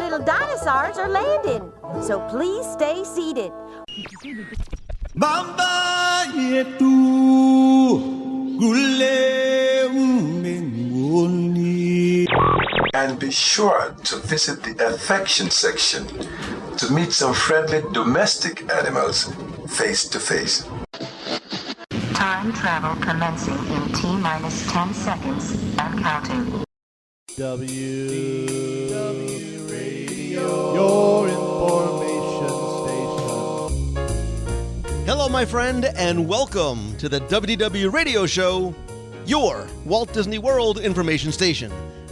little dinosaurs are landing. So please stay seated. Bamba yetu gule umengoni. And be sure to visit the affection section to meet some friendly domestic animals face to face. Time travel commencing in T-minus 10 seconds and counting. WDW Radio, your information station. Hello, my friend, and welcome to the WDW Radio Show, your Walt Disney World information station.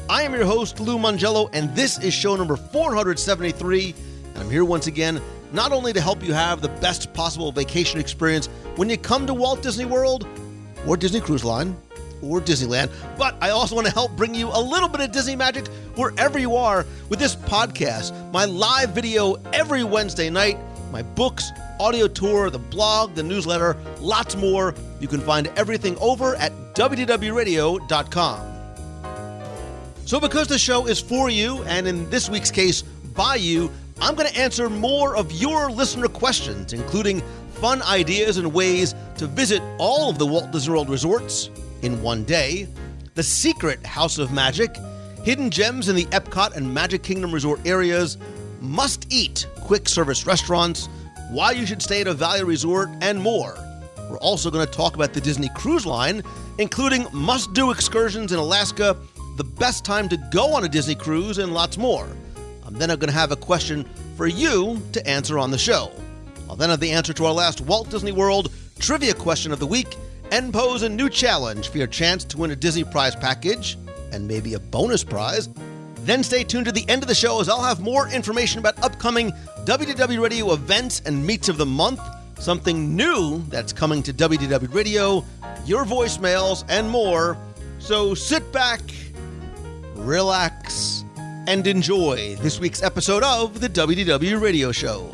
I am your host, Lou Mongello, and this is show number 473, and I'm here once again not only to help you have the best possible vacation experience when you come to Walt Disney World, or Disney Cruise Line, or Disneyland, but I also want to help bring you a little bit of Disney magic wherever you are with this podcast, my live video every Wednesday night, my books, audio tour, the blog, the newsletter, lots more. You can find everything over at WDWRadio.com. So because the show is for you, and in this week's case, by you, I'm going to answer more of your listener questions, including fun ideas and ways to visit all of the Walt Disney World resorts in one day, the secret House of Magic, hidden gems in the Epcot and Magic Kingdom resort areas, must-eat quick service restaurants, why you should stay at a value resort, and more. We're also going to talk about the Disney Cruise Line, including must-do excursions in Alaska, the best time to go on a Disney cruise, and lots more. Then I'm going to have a question for you to answer on the show. I'll then have the answer to our last Walt Disney World trivia question of the week and pose a new challenge for your chance to win a Disney prize package and maybe a bonus prize. Then stay tuned to the end of the show as I'll have more information about upcoming WDW Radio events and meets of the month, something new that's coming to WDW Radio, your voicemails, and more. So sit back, relax, and enjoy this week's episode of the WDW Radio Show.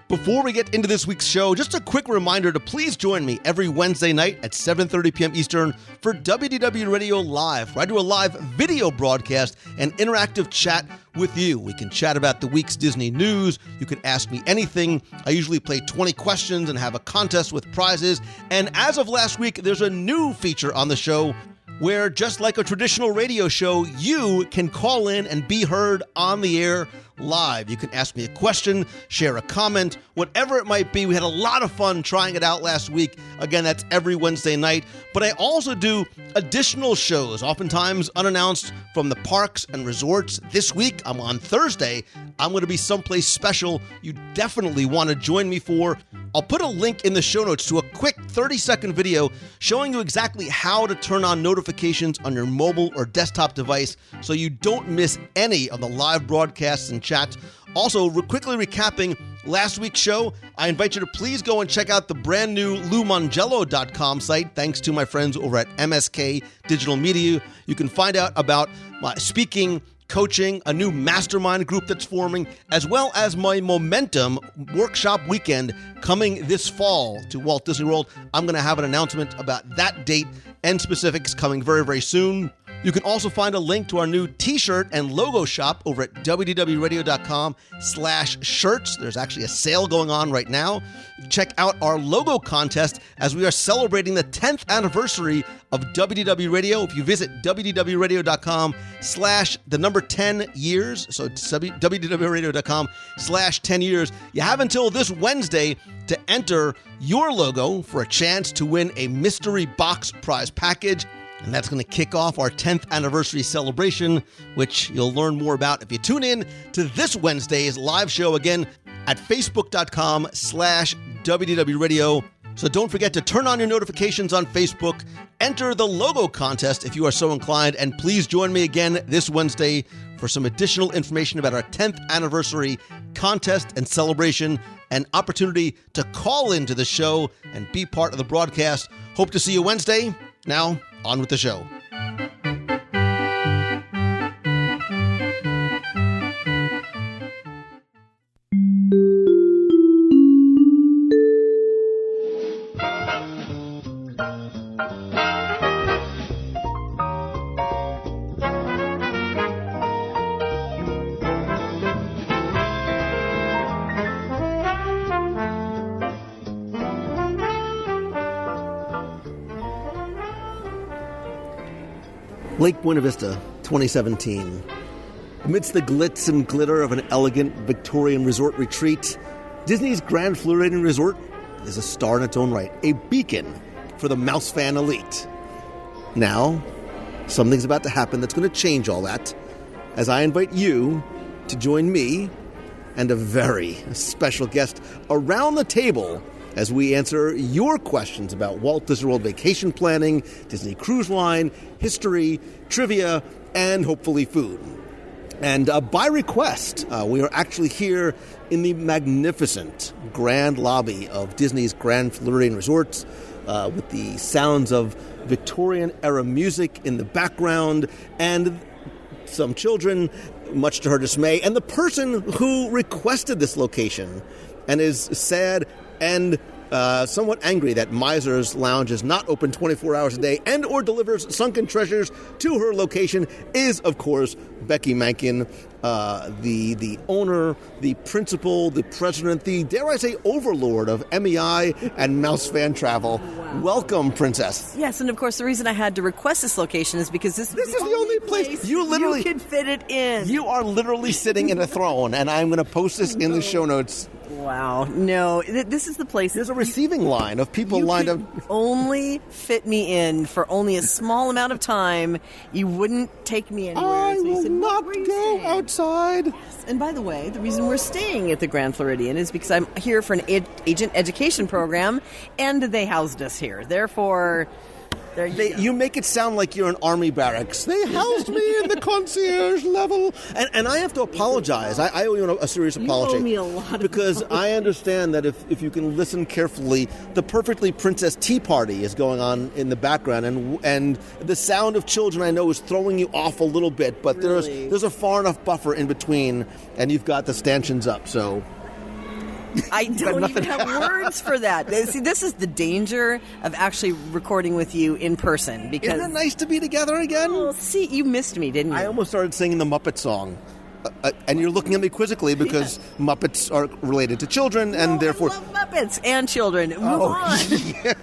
Before we get into this week's show, just a quick reminder to please join me every Wednesday night at 7:30 p.m. Eastern for WDW Radio Live, where I do a live video broadcast and interactive chat with you. We can chat about the week's Disney news. You can ask me anything. I usually play 20 questions and have a contest with prizes. And as of last week, there's a new feature on the show where, just like a traditional radio show, you can call in and be heard on the air live. You can ask me a question, share a comment, whatever it might be. We had a lot of fun trying it out last week. Again, that's every Wednesday night. But I also do additional shows, oftentimes unannounced, from the parks and resorts. This week, I'm on Thursday. I'm going to be someplace special you definitely want to join me for. I'll put a link in the show notes to a quick 30-second video showing you exactly how to turn on notifications on your mobile or desktop device so you don't miss any of the live broadcasts and chats. Also, quickly recapping last week's show, I invite you to please go and check out the brand new LouMongello.com site, thanks to my friends over at MSK Digital Media. You can find out about my speaking, coaching, a new mastermind group that's forming, as well as my Momentum workshop weekend coming this fall to Walt Disney World. I'm going to have an announcement about that date and specifics coming very, very soon. You can also find a link to our new t-shirt and logo shop over at WDWRadio.com/shirts. There's actually a sale going on right now. Check out our logo contest as we are celebrating the 10th anniversary of WDW Radio. If you visit WDWRadio.com/10 years, so it's WDWRadio.com/10 years, you have until this Wednesday to enter your logo for a chance to win a mystery box prize package. And that's going to kick off our 10th anniversary celebration, which you'll learn more about if you tune in to this Wednesday's live show again at facebook.com/WDW Radio. So don't forget to turn on your notifications on Facebook, enter the logo contest if you are so inclined, and please join me again this Wednesday for some additional information about our 10th anniversary contest and celebration, an opportunity to call into the show and be part of the broadcast. Hope to see you Wednesday. Now, on with the show. Lake Buena Vista, 2017. Amidst the glitz and glitter of an elegant Victorian resort retreat, Disney's Grand Floridian Resort is a star in its own right, a beacon for the mouse fan elite. Now, something's about to happen that's going to change all that, as I invite you to join me and a very special guest around the table as we answer your questions about Walt Disney World vacation planning, Disney Cruise Line, history, trivia, and hopefully food. And by request, we are actually here in the magnificent grand lobby of Disney's Grand Floridian Resorts with the sounds of Victorian-era music in the background and some children, much to her dismay, and the person who requested this location and is sad and somewhat angry that Miser's Lounge is not open 24 hours a day and or delivers sunken treasures to her location is, of course, Becky Mankin, the owner, the principal, the president, the, dare I say, overlord of MEI and Mouse Fan Travel. Wow. Welcome, Princess. Yes, and of course, the reason I had to request this location is because this is the only place you can fit it in. You are literally sitting in a throne, and I'm going to post this in the show notes. Wow. No, this is the place. There's a receiving line of people lined up. Only fit me in for only a small amount of time. You wouldn't take me anywhere. I will not go outside. Yes. And by the way, the reason we're staying at the Grand Floridian is because I'm here for an agent education program, and they housed us here. Therefore... You make it sound like you're in army barracks. They housed me in the concierge level. And I have to apologize. I owe you a serious apology. You owe me a lot because I understand that if you can listen carefully, the Perfectly Princess Tea Party is going on in the background. And the sound of children, I know, is throwing you off a little bit. But really? there's a far enough buffer in between, and you've got the stanchions up, so... I don't even have words for that. See, this is the danger of actually recording with you in person. Because isn't it nice to be together again? Oh, see, you missed me, didn't you? I almost started singing the Muppet song. And you're looking at me quizzically because Muppets are related to children, and therefore... I love Muppets and children. Move on. Yeah.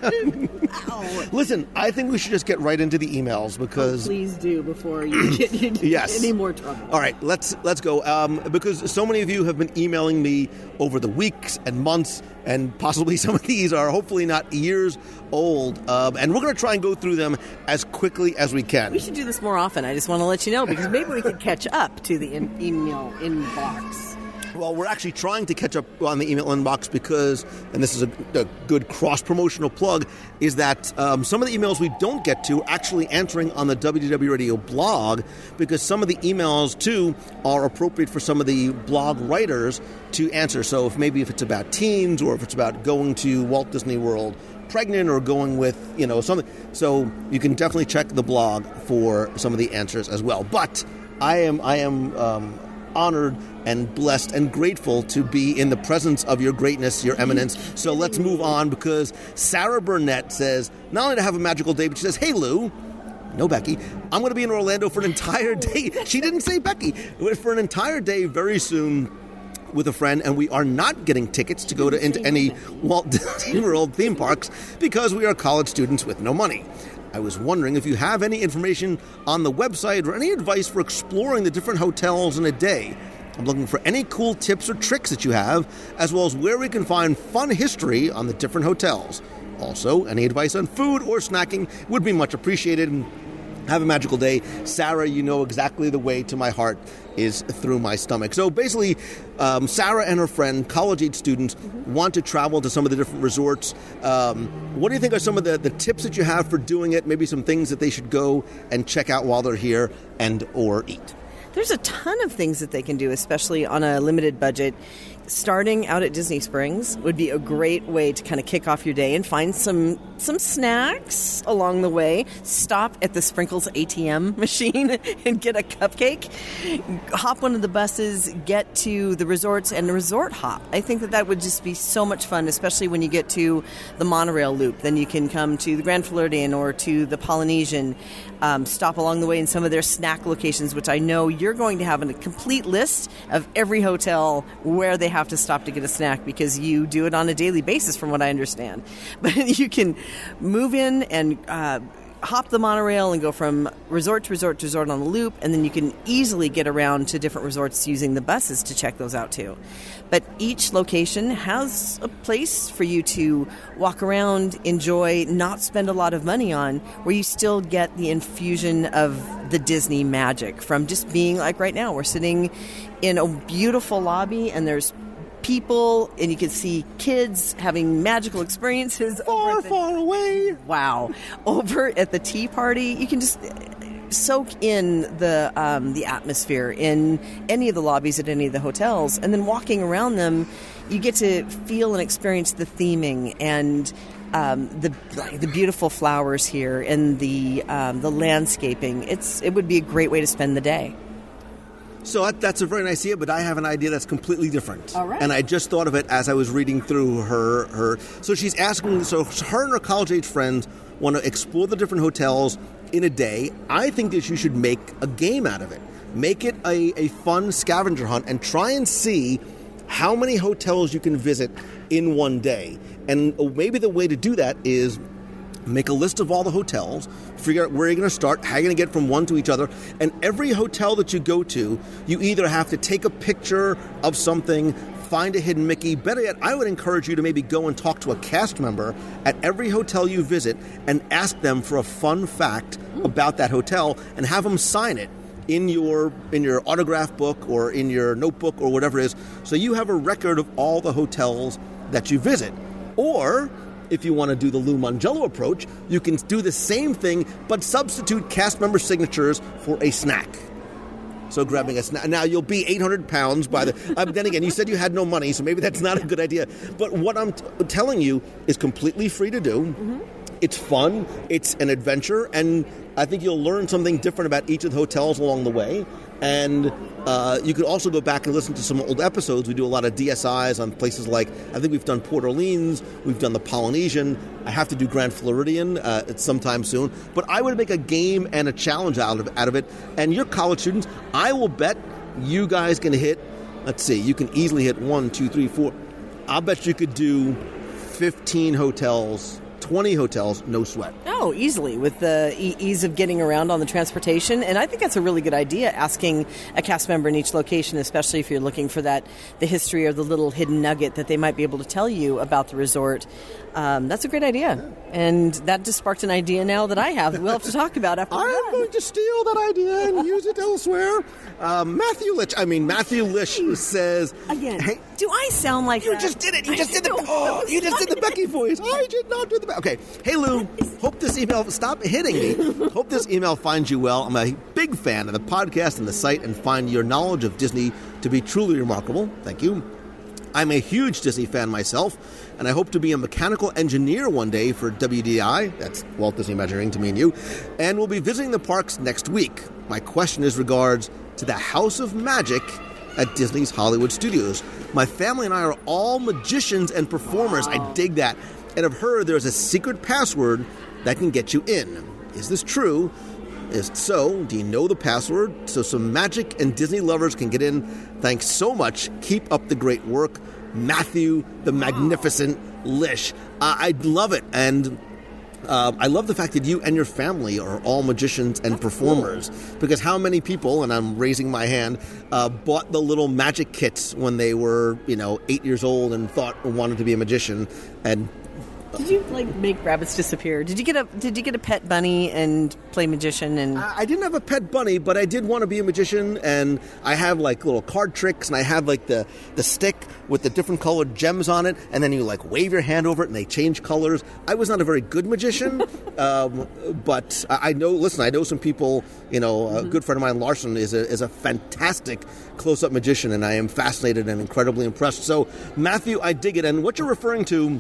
Listen, I think we should just get right into the emails because... Please do before you get into any more trouble. All right, let's go. Because so many of you have been emailing me over the weeks and months, and possibly some of these are hopefully not years old. And we're going to try and go through them as quickly as we can. We should do this more often. I just want to let you know, because maybe we could catch up to the email inbox. Well, we're actually trying to catch up on the email inbox because, and this is a good cross-promotional plug, is that some of the emails we don't get to actually answering on the WDW Radio blog, because some of the emails, too, are appropriate for some of the blog writers to answer. So if it's about teens or if it's about going to Walt Disney World pregnant or going with, something. So you can definitely check the blog for some of the answers as well. But I am honored and blessed and grateful to be in the presence of your greatness, your eminence. So let's move on, because Sarah Burnett says, not only to have a magical day, but she says, hey, Lou, no, Becky, I'm going to be in Orlando for an entire day. She didn't say Becky. For an entire day very soon with a friend, and we are not getting tickets to go into any Walt Disney World theme parks because we are college students with no money. I was wondering if you have any information on the website or any advice for exploring the different hotels in a day. I'm looking for any cool tips or tricks that you have, as well as where we can find fun history on the different hotels. Also, any advice on food or snacking would be much appreciated. Have a magical day. Sarah, you know exactly the way to my heart is through my stomach. So basically, Sarah and her friend, college-age students, want to travel to some of the different resorts. What do you think are some of the tips that you have for doing it? Maybe some things that they should go and check out while they're here and or eat? There's a ton of things that they can do, especially on a limited budget. Starting out at Disney Springs would be a great way to kind of kick off your day and find some snacks along the way. Stop at the Sprinkles ATM machine and get a cupcake. Hop one of the buses, get to the resorts, and resort hop. I think that would just be so much fun, especially when you get to the monorail loop. Then you can come to the Grand Floridian or to the Polynesian. Stop along the way in some of their snack locations, which I know you're going to have a complete list of every hotel where they have to stop to get a snack, because you do it on a daily basis, from what I understand. But you can move in and hop the monorail and go from resort to resort to resort on the loop, and then you can easily get around to different resorts using the buses to check those out too. But each location has a place for you to walk around, enjoy, not spend a lot of money on, where you still get the infusion of the Disney magic from just being like right now. We're sitting in a beautiful lobby, and there's people, and you can see kids having magical experiences Far away. Wow. Over at the tea party, you can just soak in the atmosphere in any of the lobbies at any of the hotels, and then walking around them, you get to feel and experience the theming and the beautiful flowers here and the landscaping. It would be a great way to spend the day. So that's a very nice idea, but I have an idea that's completely different. All right. And I just thought of it as I was reading through her. So she's asking, so her and her college-age friends want to explore the different hotels in a day. I think that you should make a game out of it. Make it a fun scavenger hunt and try and see how many hotels you can visit in one day. And maybe the way to do that is make a list of all the hotels, figure out where you're going to start, how you're going to get from one to each other, and every hotel that you go to, you either have to take a picture of something, find a hidden Mickey. Better yet, I would encourage you to maybe go and talk to a cast member at every hotel you visit and ask them for a fun fact about that hotel and have them sign it in your autograph book or in your notebook or whatever it is, so you have a record of all the hotels that you visit. Or if you want to do the Lou Mongello approach, you can do the same thing, but substitute cast member signatures for a snack. So grabbing a snack. Now, you'll be 800 pounds by the... then again, you said you had no money, so maybe that's not a good idea. But what I'm telling you is completely free to do. Mm-hmm. It's fun. It's an adventure. And I think you'll learn something different about each of the hotels along the way. And you could also go back and listen to some old episodes. We do a lot of DSIs on places like, I think we've done Port Orleans, we've done the Polynesian. I have to do Grand Floridian sometime soon. But I would make a game and a challenge out of it. And your college students, I will bet you guys can hit, let's see, you can easily hit 1, 2, 3, 4. I'll bet you could do 15 hotels, 20 hotels, no sweat. Oh, easily, with the ease of getting around on the transportation. And I think that's a really good idea, asking a cast member in each location, especially if you're looking for the history or the little hidden nugget that they might be able to tell you about the resort. That's a great idea. And that just sparked an idea now that I have. We'll have to talk about after I'm going to steal that idea and use it elsewhere. Matthew Lish says... Again, hey, do I sound like you that? just did it. You just did the Becky voice. I did not do the Becky. Okay. Hey, Lou, hope this email... Stop hitting me. Hope this email finds you well. I'm a big fan of the podcast and the site and find your knowledge of Disney to be truly remarkable. Thank you. I'm a huge Disney fan myself, and I hope to be a mechanical engineer one day for WDI, that's Walt Disney Imagineering to me and you, and we'll be visiting the parks next week. My question is regards to the House of Magic at Disney's Hollywood Studios. My family and I are all magicians and performers. Wow. I dig that. And I've heard there's a secret password that can get you in. Is this true? If so, do you know the password so some magic and Disney lovers can get in? Thanks so much. Keep up the great work. Matthew, the magnificent Lish. I love it. And I love the fact that you and your family are all magicians and performers. Because how many people, and I'm raising my hand, bought the little magic kits when they were, 8 years old and wanted to be a magician. And did you make rabbits disappear? Did you get a pet bunny and play magician? And I didn't have a pet bunny, but I did want to be a magician, and I have little card tricks, and I have the stick with the different colored gems on it, and then you wave your hand over it and they change colors. I was not a very good magician, but I know some people. A good friend of mine, Larson, is a fantastic close-up magician, and I am fascinated and incredibly impressed. So, Matthew, I dig it, and what you're referring to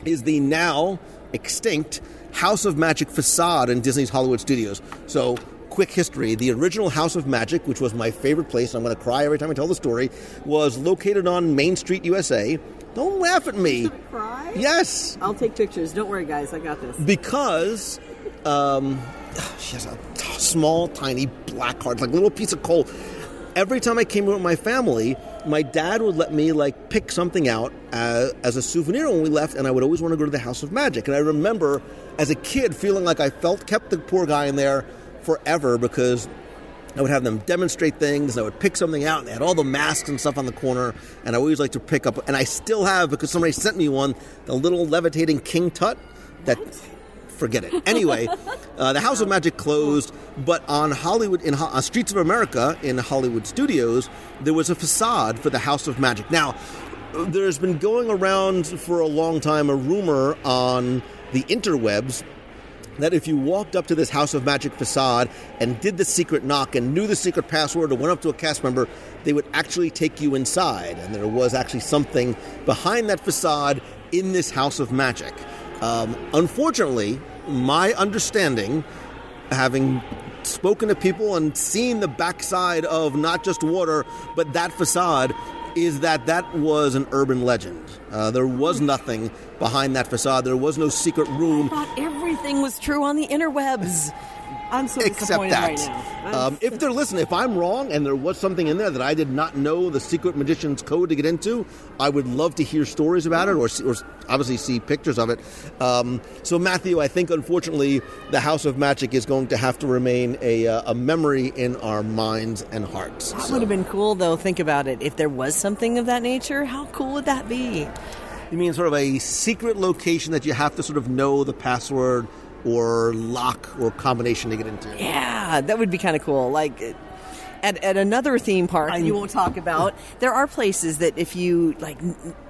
is the now extinct House of Magic facade in Disney's Hollywood Studios. So, quick history. The original House of Magic, which was my favorite place, I'm going to cry every time I tell the story, was located on Main Street, USA. Don't laugh at me. Cry? Yes. I'll take pictures. Don't worry, guys. I got this. Because she has a small, tiny black heart, like a little piece of coal. every time I came with my family, my dad would let me pick something out as a souvenir when we left, and I would always want to go to the House of Magic. And I remember as a kid feeling like I kept the poor guy in there forever, because I would have them demonstrate things. I would pick something out, and they had all the masks and stuff on the corner, and I always like to pick up, and I still have, because somebody sent me one, the little levitating King Tut that... Forget it. Anyway, the House of Magic closed, but on Hollywood, on Streets of America in Hollywood Studios, there was a facade for the House of Magic. Now, there's been going around for a long time a rumor on the interwebs that if you walked up to this House of Magic facade and did the secret knock and knew the secret password or went up to a cast member, they would actually take you inside. And there was actually something behind that facade in this House of Magic. Unfortunately, my understanding, having spoken to people and seen the backside of not just water, but that facade, is that was an urban legend. There was nothing behind that facade. There was no secret room. I thought everything was true on the interwebs. I'm so disappointed right now. If they're listening, if I'm wrong and there was something in there that I did not know the secret magician's code to get into, I would love to hear stories about it or obviously see pictures of it. So, Matthew, I think, unfortunately, the House of Magic is going to have to remain a memory in our minds and hearts. That would have been cool, though. Think about it. If there was something of that nature, how cool would that be? You mean sort of a secret location that you have to sort of know the password or lock or combination to get into? Yeah, that would be kind of cool. Like at another theme park that you won't talk about, there are places that if you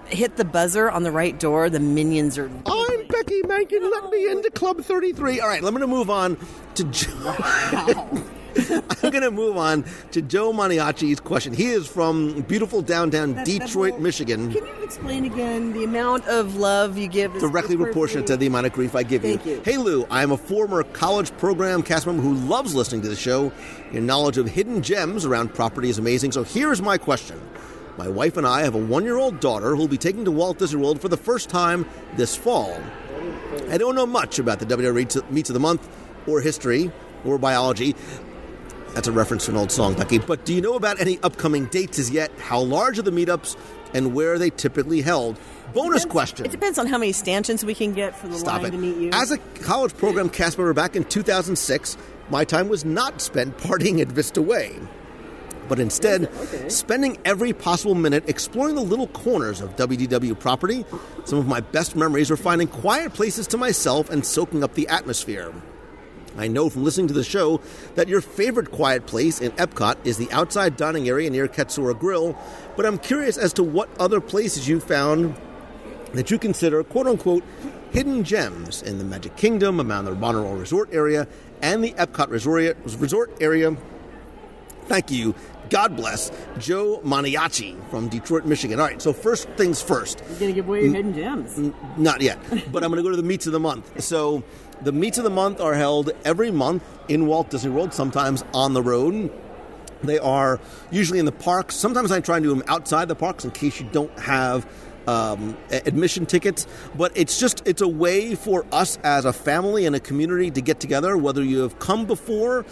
hit the buzzer on the right door, the minions are... I'm Becky Mankin, let me into Club 33. All right, I'm going to move on to Joe. Wow. I'm going to move on to Joe Maniaci's question. He is from beautiful downtown Detroit, Michigan. Can you explain again the amount of love you give? Directly proportionate to the amount of grief I give you. Thank you. Hey, Lou, I'm a former college program cast member who loves listening to the show. Your knowledge of hidden gems around property is amazing. So here's my question. My wife and I have a 1-year-old daughter who will be taking to Walt Disney World for the first time this fall. I don't know much about the WDW Meets of the Month or history or biology. That's a reference to an old song, Becky. But do you know about any upcoming dates as yet? How large are the meetups and where are they typically held? Bonus question. It depends on how many stanchions we can get for the line to meet you. As a college program cast member back in 2006, my time was not spent partying at Vista Way, but instead spending every possible minute exploring the little corners of WDW property. Some of my best memories were finding quiet places to myself and soaking up the atmosphere. I know from listening to the show that your favorite quiet place in Epcot is the outside dining area near Katsura Grill, but I'm curious as to what other places you found that you consider, quote-unquote, hidden gems in the Magic Kingdom, around the Mongello Resort area, and the Epcot Resort area. Thank you. God bless. Joe Maniaci from Detroit, Michigan. All right, so first things first. You're going to give away your hidden gems. Not yet, but I'm going to go to the Meets of the Month. So the Meets of the Month are held every month in Walt Disney World, sometimes on the road. They are usually in the parks. Sometimes I try and do them outside the parks in case you don't have admission tickets. But it's a way for us as a family and a community to get together, whether you have come before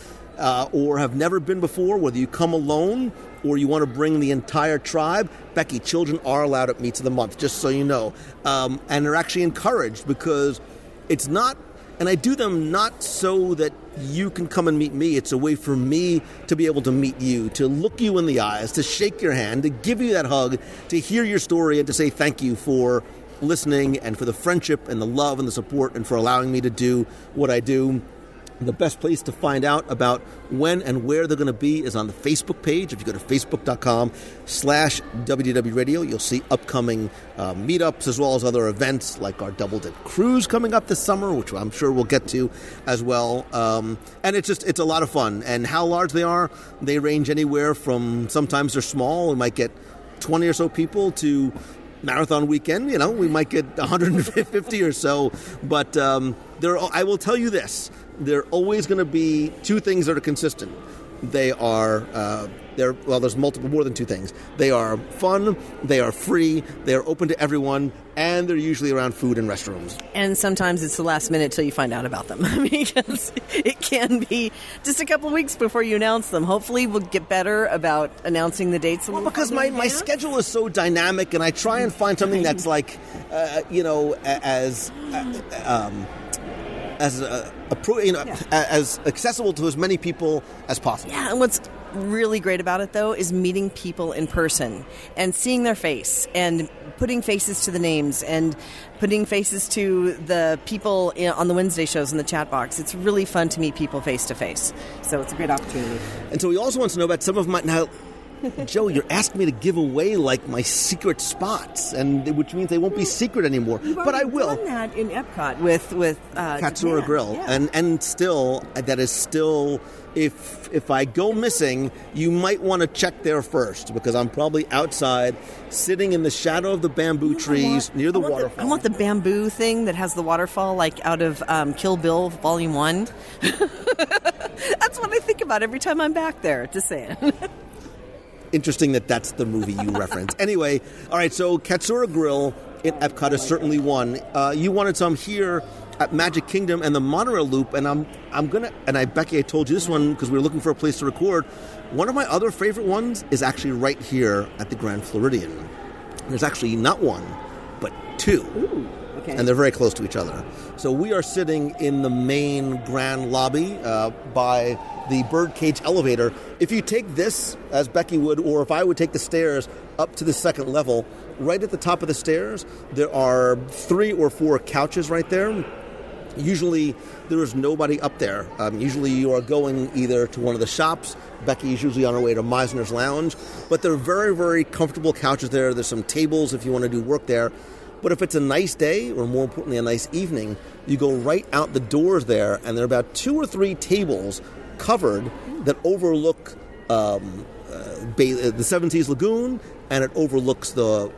or have never been before, whether you come alone or you want to bring the entire tribe. Becky, children are allowed at Meets of the Month, just so you know. And they're actually encouraged because it's not, and I do them not so that you can come and meet me. It's a way for me to be able to meet you, to look you in the eyes, to shake your hand, to give you that hug, to hear your story, and to say thank you for listening and for the friendship and the love and the support and for allowing me to do what I do. The best place to find out about when and where they're going to be is on the Facebook page. If you go to facebook.com/WDW Radio, you'll see upcoming meetups as well as other events like our Double Dip Cruise coming up this summer, which I'm sure we'll get to as well. And it's a lot of fun. And how large they are, they range anywhere from sometimes they're small. We might get 20 or so people to marathon weekend. You know, we might get 150 or so. But I will tell you this. There are always going to be two things that are consistent. They are There's more than two things. They are fun, they are free, they are open to everyone, and they're usually around food and restrooms. And sometimes it's the last minute till you find out about them because it can be just a couple of weeks before you announce them. Hopefully we'll get better about announcing the dates. Because my schedule is so dynamic, and I try and find something that's like, as accessible to as many people as possible. Yeah, and what's really great about it, though, is meeting people in person and seeing their face and putting faces to the names and putting faces to the people on the Wednesday shows in the chat box. It's really fun to meet people face to face. So it's a great opportunity. And so he also wants to know about some of my... Now, Joe, you're asking me to give away like my secret spots, which means they won't be secret anymore. But I will. I've done that in Epcot with Katsura Grill, yeah. and still that is still. If I go missing, you might want to check there first, because I'm probably outside, sitting in the shadow of the bamboo trees near the waterfall. I want the bamboo thing that has the waterfall, like out of Kill Bill Volume 1. That's what I think about every time I'm back there. Just saying. Interesting that's the movie you reference. Anyway, all right, so Katsura Grill in Epcot is certainly one. You wanted some here at Magic Kingdom and the monorail loop, and Becky, I told you this one because we were looking for a place to record. One of my other favorite ones is actually right here at the Grand Floridian. There's actually not one, but two. Ooh, okay. And they're very close to each other. So we are sitting in the main grand lobby by the birdcage elevator. If you take this, as Becky would, or if I would take the stairs up to the second level, right at the top of the stairs, there are 3 or 4 couches right there. Usually there is nobody up there. Usually you are going either to one of the shops. Becky is usually on her way to Meisner's Lounge. But they're very, very comfortable couches there. There's some tables if you want to do work there. But if it's a nice day, or more importantly, a nice evening, you go right out the doors there, and there are about 2 or 3 tables covered that overlook the Seven Seas Lagoon, and it overlooks the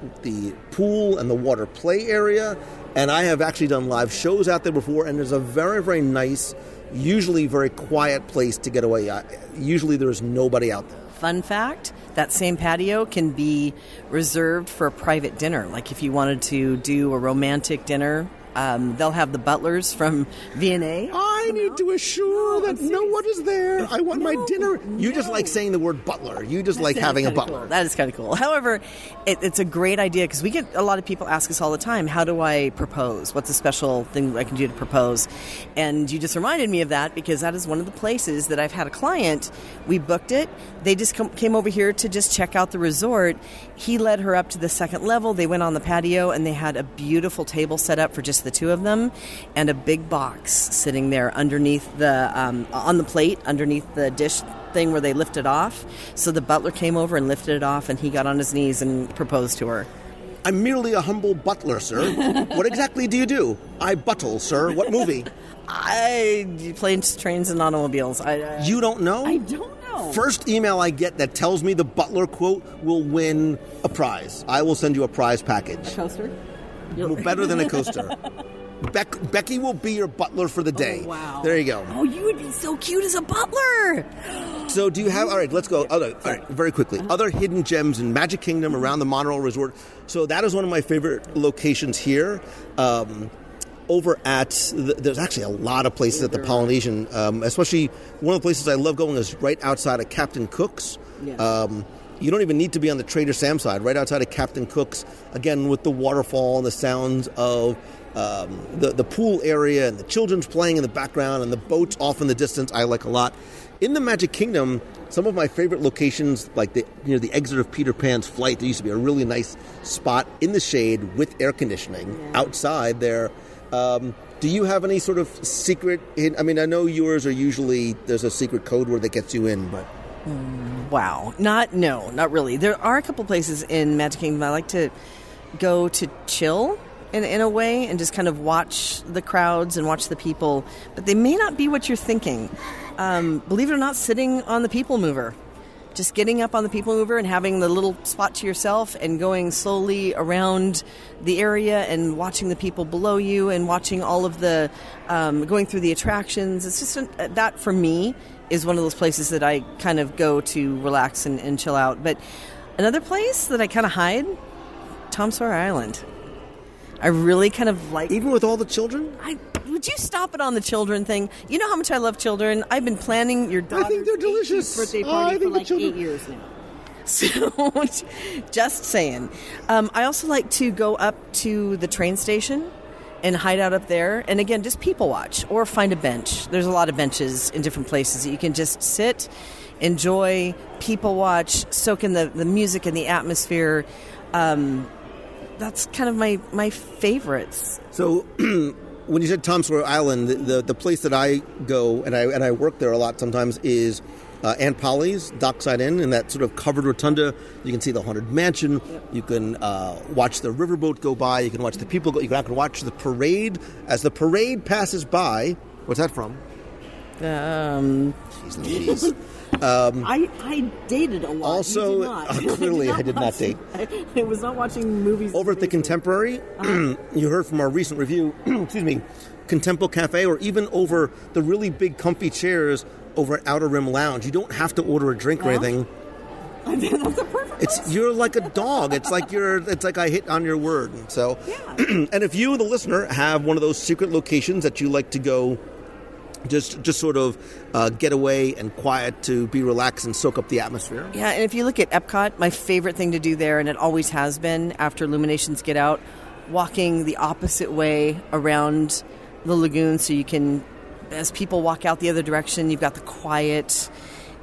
pool and the water play area. And I have actually done live shows out there before, and there's a very, very nice, usually very quiet place to get away. Usually there's nobody out there. Fun fact, that same patio can be reserved for a private dinner. Like if you wanted to do a romantic dinner, they'll have the butlers from V&A. I need to assure that no one is there. I want my dinner. You just like saying the word butler. You just like having a butler. Cool. That is kind of cool. However, it's a great idea because we get a lot of people ask us all the time, how do I propose? What's a special thing I can do to propose? And you just reminded me of that because that is one of the places that I've had a client. We booked it. They just came over here to just check out the resort. He led her up to the second level. They went on the patio and they had a beautiful table set up for just the 2 of them and a big box sitting there underneath the on the plate underneath the dish thing where they lift it off. So the butler came over and lifted it off, and he got on his knees and proposed to her. I'm merely a humble butler, sir. What exactly do you do? I buttle, sir. What movie? Planes, Trains, and Automobiles. You don't know? I don't know. First email I get that tells me the butler quote will win a prize. I will send you a prize package. A coaster? Better than a coaster. Becky will be your butler for the day. Oh, wow. There you go. Oh, you would be so cute as a butler. So do you have... All right, let's go. All right, very quickly. Other hidden gems in Magic Kingdom around the monorail resort. So that is one of my favorite locations here. Over at... There's actually a lot of places at the Polynesian. Especially one of the places I love going is right outside of Captain Cook's. Yes. You don't even need to be on the Trader Sam side. Right outside of Captain Cook's, again, with the waterfall and the sounds of the pool area and the children's playing in the background and the boats off in the distance, I like a lot. In the Magic Kingdom, some of my favorite locations, like near the exit of Peter Pan's flight, there used to be a really nice spot in the shade with air conditioning outside there. Do you have any sort of secret... I mean, I know yours are usually... There's a secret code word that gets you in, but... Wow. Not really. There are a couple places in Magic Kingdom I like to go to chill in a way and just kind of watch the crowds and watch the people, but they may not be what you're thinking. Believe it or not, sitting on the People Mover just getting up on the people mover and having the little spot to yourself and going slowly around the area and watching the people below you and watching all of the going through the attractions. It's just that for me is one of those places that I kind of go to relax and chill out. But another place that I kind of hide, Tom Sawyer Island. I really kind of like... Even with all the children? Would you stop it on the children thing? You know how much I love children. I've been planning your daughter's I think they're delicious. birthday party for like 8 years now. So, just saying. I also like to go up to the train station and hide out up there. And again, just people watch or find a bench. There's a lot of benches in different places that you can just sit, enjoy, people watch, soak in the music and the atmosphere. That's kind of my favorites. So, when you said Tom Sawyer Island, the place that I go and I work there a lot sometimes is Aunt Polly's Dockside Inn, in that sort of covered rotunda. You can see the Haunted Mansion. Yep. You can watch the riverboat go by. You can watch the people go. You can watch the parade as the parade passes by. What's that from? Jeez Louise. I dated a lot. Also, clearly I did not date. I was not watching movies. Over at the Contemporary, you heard from our recent review, excuse me, Contempo Cafe, or even over the really big comfy chairs over at Outer Rim Lounge. You don't have to order a drink or anything. That's a perfect. You're like a dog. It's like I hit on your word. So, yeah. And if you, the listener, have one of those secret locations that you like to go, just sort of get away and quiet to be relaxed and soak up the atmosphere. Yeah, and if you look at Epcot, my favorite thing to do there, and it always has been after Illuminations get out, walking the opposite way around the lagoon, so you can, as people walk out the other direction, you've got the quiet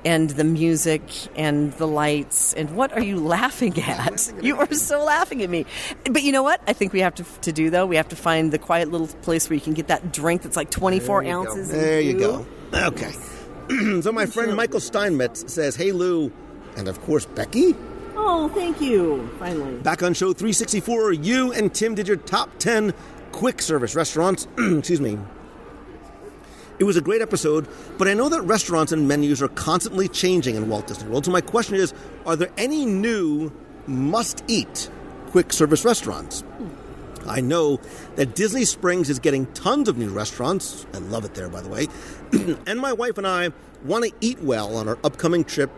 and the music and the lights. And what are you laughing at? You are so laughing at me. But you know what I think we have to do, though? We have to find the quiet little place where you can get that drink that's like 24 ounces. There you go. Okay. So my friend Michael Steinmetz says, "Hey, Lou," and of course, Becky. Oh, thank you. Finally. Back on show 364, you and Tim did your top 10 quick service restaurants. Excuse me. It was a great episode, but I know that restaurants and menus are constantly changing in Walt Disney World. So my question is, are there any new must-eat quick service restaurants? I know that Disney Springs is getting tons of new restaurants. I love it there, by the way. And my wife and I want to eat well on our upcoming trip.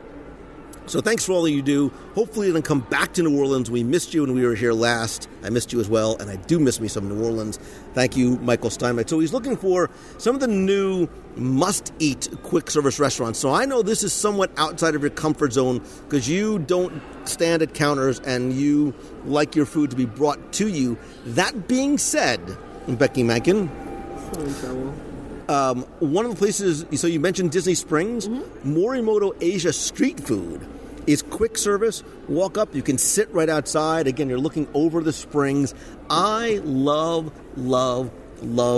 So thanks for all that you do. Hopefully you can come back to New Orleans. We missed you when we were here last. I missed you as well, and I do miss me some New Orleans. Thank you, Michael Steinmetz. So he's looking for some of the new must-eat quick service restaurants. So I know this is somewhat outside of your comfort zone because you don't stand at counters and you like your food to be brought to you. That being said, Becky Mankin, one of the places, so you mentioned Disney Springs, Morimoto Asia Street Food is quick service. Walk up, you can sit right outside. Again, you're looking over the springs. I love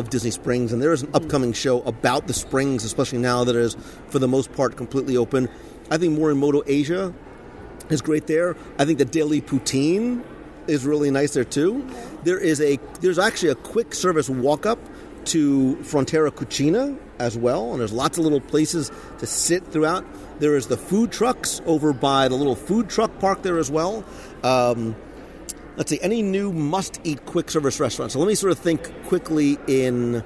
Disney Springs, and there is an upcoming show about the springs, especially now that it is, for the most part, completely open. I think Morimoto Asia is great there. I think the Daily Poutine is really nice there, too. There's actually a quick service walk-up to Frontera Cucina as well, and there's lots of little places to sit throughout. There is the food trucks over by the little food truck park there as well. Let's see, any new must-eat quick service restaurants? So let me sort of think quickly in...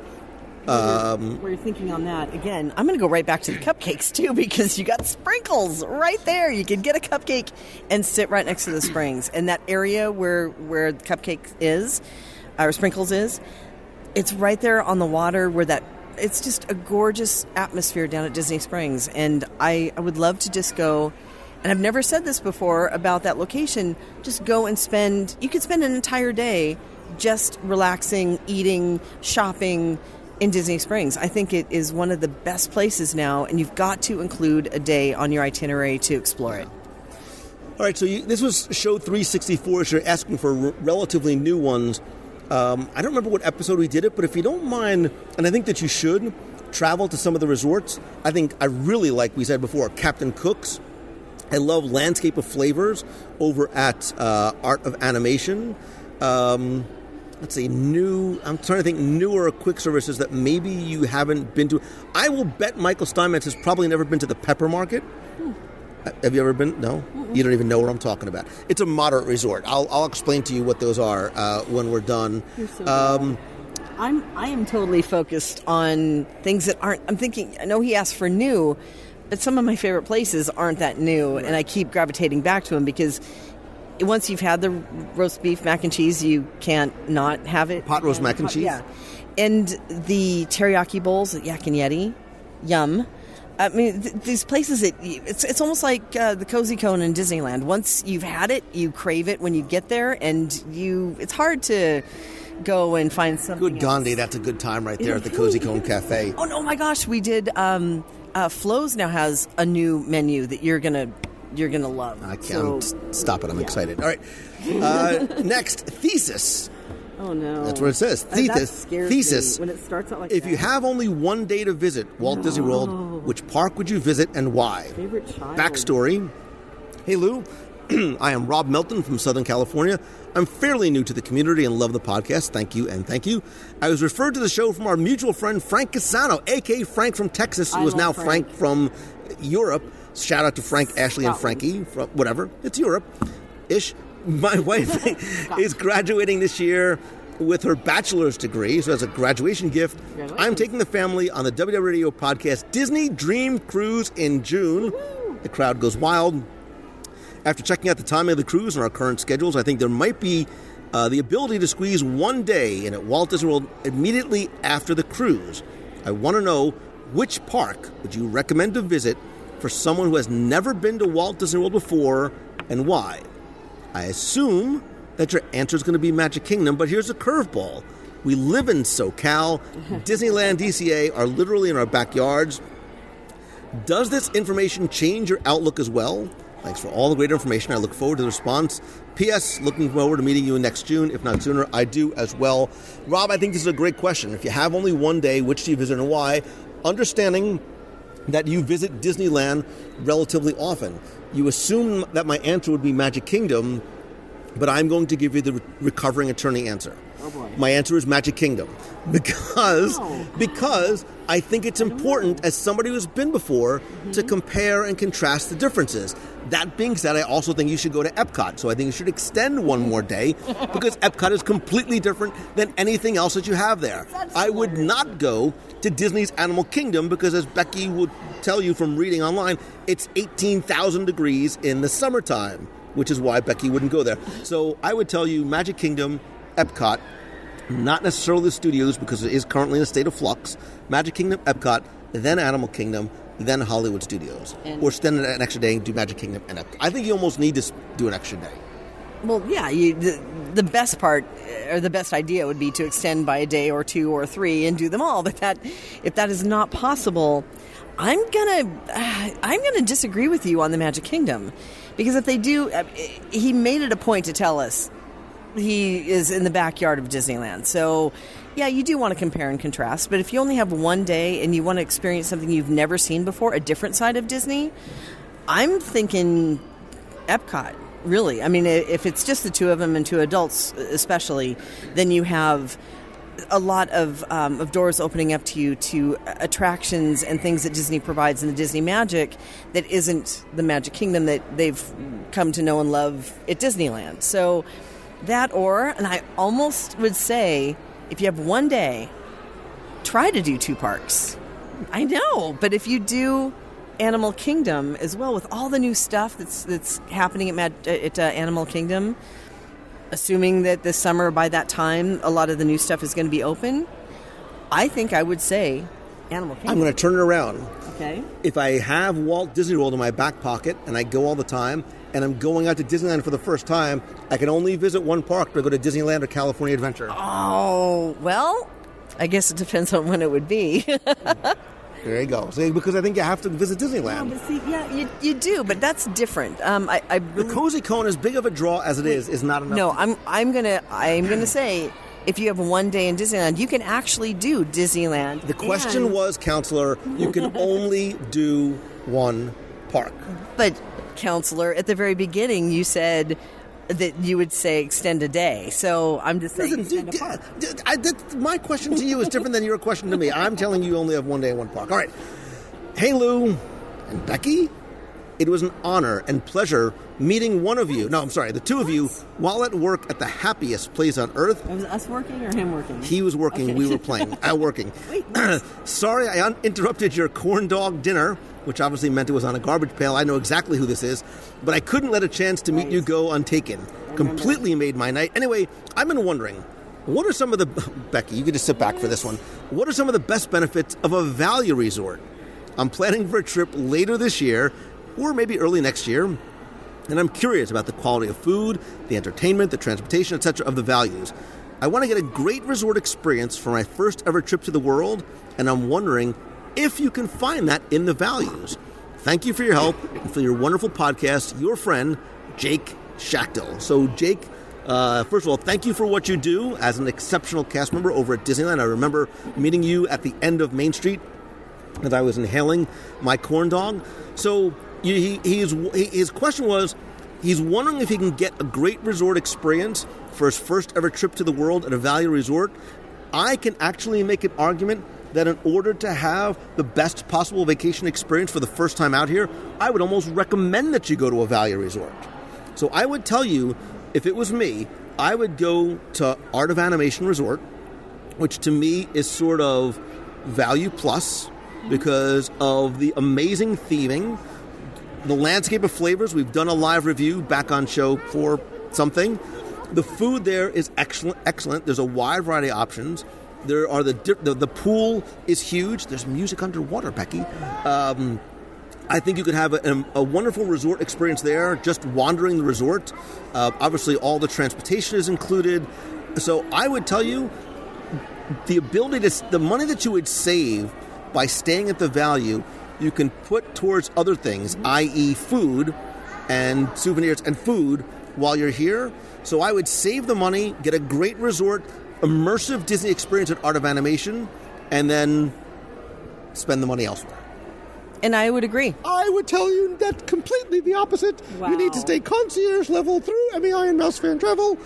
Where you're thinking on that, again, I'm going to go right back to the cupcakes, too, because you got Sprinkles right there. You can get a cupcake and sit right next to the springs. And that area where the cupcake is, or Sprinkles is, it's right there on the water where it's just a gorgeous atmosphere down at Disney Springs. And I would love to just go, and I've never said this before about that location, just go and you could spend an entire day just relaxing, eating, shopping in Disney Springs. I think it is one of the best places now, and you've got to include a day on your itinerary to explore it. All right, so this was show 364, so you're asking for relatively new ones. I don't remember what episode we did it, but if you don't mind, and I think that you should, travel to some of the resorts. I really like, we said before, Captain Cook's. I love Landscape of Flavors over at Art of Animation. Let's see, I'm trying to think newer quick services that maybe you haven't been to. I will bet Michael Steinmetz has probably never been to the Pepper Market. Have you ever been? No? You don't even know what I'm talking about. It's a moderate resort. I'll explain to you what those are when we're done. You're so I am totally focused on things that aren't. I'm thinking. I know he asked for new, but some of my favorite places aren't that new, and I keep gravitating back to them because once you've had the roast beef mac and cheese, you can't not have it. Pot roast mac and cheese. Yeah, and the teriyaki bowls at Yak and Yeti, yum. I mean, these places, it's almost like the Cozy Cone in Disneyland. Once you've had it, you crave it when you get there, and it's hard to go and find something Good Gandhi, that's a good time right there at the Cozy Cone Cafe. Oh, no, my gosh, we did, Flo's now has a new menu that you're gonna love. I can't stop it, I'm excited. All right, next, Thesis. Oh, no. That's what it says. Thesis. Me when it starts out like if that. you have only one day to visit Walt Disney World, which park would you visit and why? Favorite child. Backstory. Hey, Lou. I am Rob Melton from Southern California. I'm fairly new to the community and love the podcast. Thank you and thank you. I was referred to the show from our mutual friend Frank Casano, a.k.a. Frank from Texas, who is now Frank from Europe. Shout out to Frank, Ashley, and Frankie. From whatever. It's Europe-ish. My wife is graduating this year with her bachelor's degree, so as a graduation gift, I'm taking the family on the WDW Radio podcast Disney Dream Cruise in June. Woo-hoo. The crowd goes wild. After checking out the timing of the cruise and our current schedules, I think there might be the ability to squeeze one day in at Walt Disney World immediately after the cruise. I want to know, which park would you recommend to visit for someone who has never been to Walt Disney World before, and why? I assume that your answer is going to be Magic Kingdom, but here's a curveball. We live in SoCal. Disneyland, DCA are literally in our backyards. Does this information change your outlook as well? Thanks for all the great information. I look forward to the response. P.S. Looking forward to meeting you next June, if not sooner. I do as well. Rob, I think this is a great question. If you have only one day, which do you visit and why? Understanding that you visit Disneyland relatively often. You assume that my answer would be Magic Kingdom, but I'm going to give you the recovering attorney answer. Oh boy. My answer is Magic Kingdom because I think it's important as somebody who's been before to compare and contrast the differences. That being said, I also think you should go to Epcot. So I think you should extend one more day because Epcot is completely different than anything else that you have there. I would not go to Disney's Animal Kingdom because, as Becky would tell you from reading online, it's 18,000 degrees in the summertime, which is why Becky wouldn't go there. So I would tell you Magic Kingdom, Epcot, not necessarily the studios because it is currently in a state of flux. Magic Kingdom, Epcot, then Animal Kingdom, then Hollywood Studios. Or spend an extra day and do Magic Kingdom and Epcot. I think you almost need to do an extra day. Well, yeah, the best part, or the best idea would be to extend by a day or two or three and do them all. But if that is not possible, I'm gonna disagree with you on the Magic Kingdom. Because if they do, he made it a point to tell us he is in the backyard of Disneyland. So, yeah, you do want to compare and contrast. But if you only have one day and you want to experience something you've never seen before, a different side of Disney, I'm thinking Epcot, really. I mean, if it's just the two of them and two adults especially, then you have a lot of doors opening up to you to attractions and things that Disney provides in the Disney Magic that isn't the Magic Kingdom that they've come to know and love at Disneyland. So that, and I almost would say, if you have one day, try to do two parks. I know, but if you do Animal Kingdom as well, with all the new stuff that's happening at Animal Kingdom, assuming that this summer, by that time, a lot of the new stuff is going to be open, I think I would say Animal Kingdom. I'm going to turn it around. Okay. If I have Walt Disney World in my back pocket and I go all the time and I'm going out to Disneyland for the first time, I can only visit one park to go to Disneyland or California Adventure. Oh, well, I guess it depends on when it would be. There you go. See, because I think you have to visit Disneyland. No, but see, yeah, you do, but that's different. I really, the Cozy Cone, as big of a draw as it is not enough. No, I'm gonna say, if you have one day in Disneyland, you can actually do Disneyland. The question was, Counselor, you can only do one park. But, Counselor, at the very beginning, you said that you would say extend a day. So I'm just saying extend a park. My question to you is different than your question to me. I'm telling you only have one day in one park. All right. Hey, Lou and Becky, It was an honor and pleasure meeting one of you. No, I'm sorry, the two of you, while at work at the happiest place on earth. Was it us working or him working? He was working. Okay. We were playing. Working. Wait, sorry, I interrupted your corn dog dinner, which obviously meant it was on a garbage pail. I know exactly who this is, but I couldn't let a chance to meet you go untaken. Completely made my night. Anyway, I've been wondering, what are some of the... Becky, you can just sit back for this one. What are some of the best benefits of a value resort? I'm planning for a trip later this year, or maybe early next year, and I'm curious about the quality of food, the entertainment, the transportation, etc. of the values. I want to get a great resort experience for my first ever trip to the world, and I'm wondering if you can find that in the values. Thank you for your help and for your wonderful podcast. Your friend, Jake Schachtel. So, Jake, first of all, thank you for what you do as an exceptional cast member over at Disneyland. I remember meeting you at the end of Main Street as I was inhaling my corn dog. So his question was, he's wondering if he can get a great resort experience for his first ever trip to the world at a value resort. I can actually make an argument that in order to have the best possible vacation experience for the first time out here, I would almost recommend that you go to a value resort. So I would tell you, if it was me, I would go to Art of Animation Resort, which to me is sort of value plus because of the amazing theming, the landscape of flavors. We've done a live review back on show for something. The food there is excellent. There's a wide variety of options. There are the pool is huge. There's music underwater, Becky. I think you could have a wonderful resort experience there, just wandering the resort. Obviously, all the transportation is included. So I would tell you, the money that you would save by staying at the value, you can put towards other things, i.e. food and souvenirs and food while you're here. So I would save the money, get a great resort, immersive Disney experience at Art of Animation, and then spend the money elsewhere. And I would agree. I would tell you that completely the opposite. Wow. You need to stay concierge level through MEI and Mouse Fan Travel.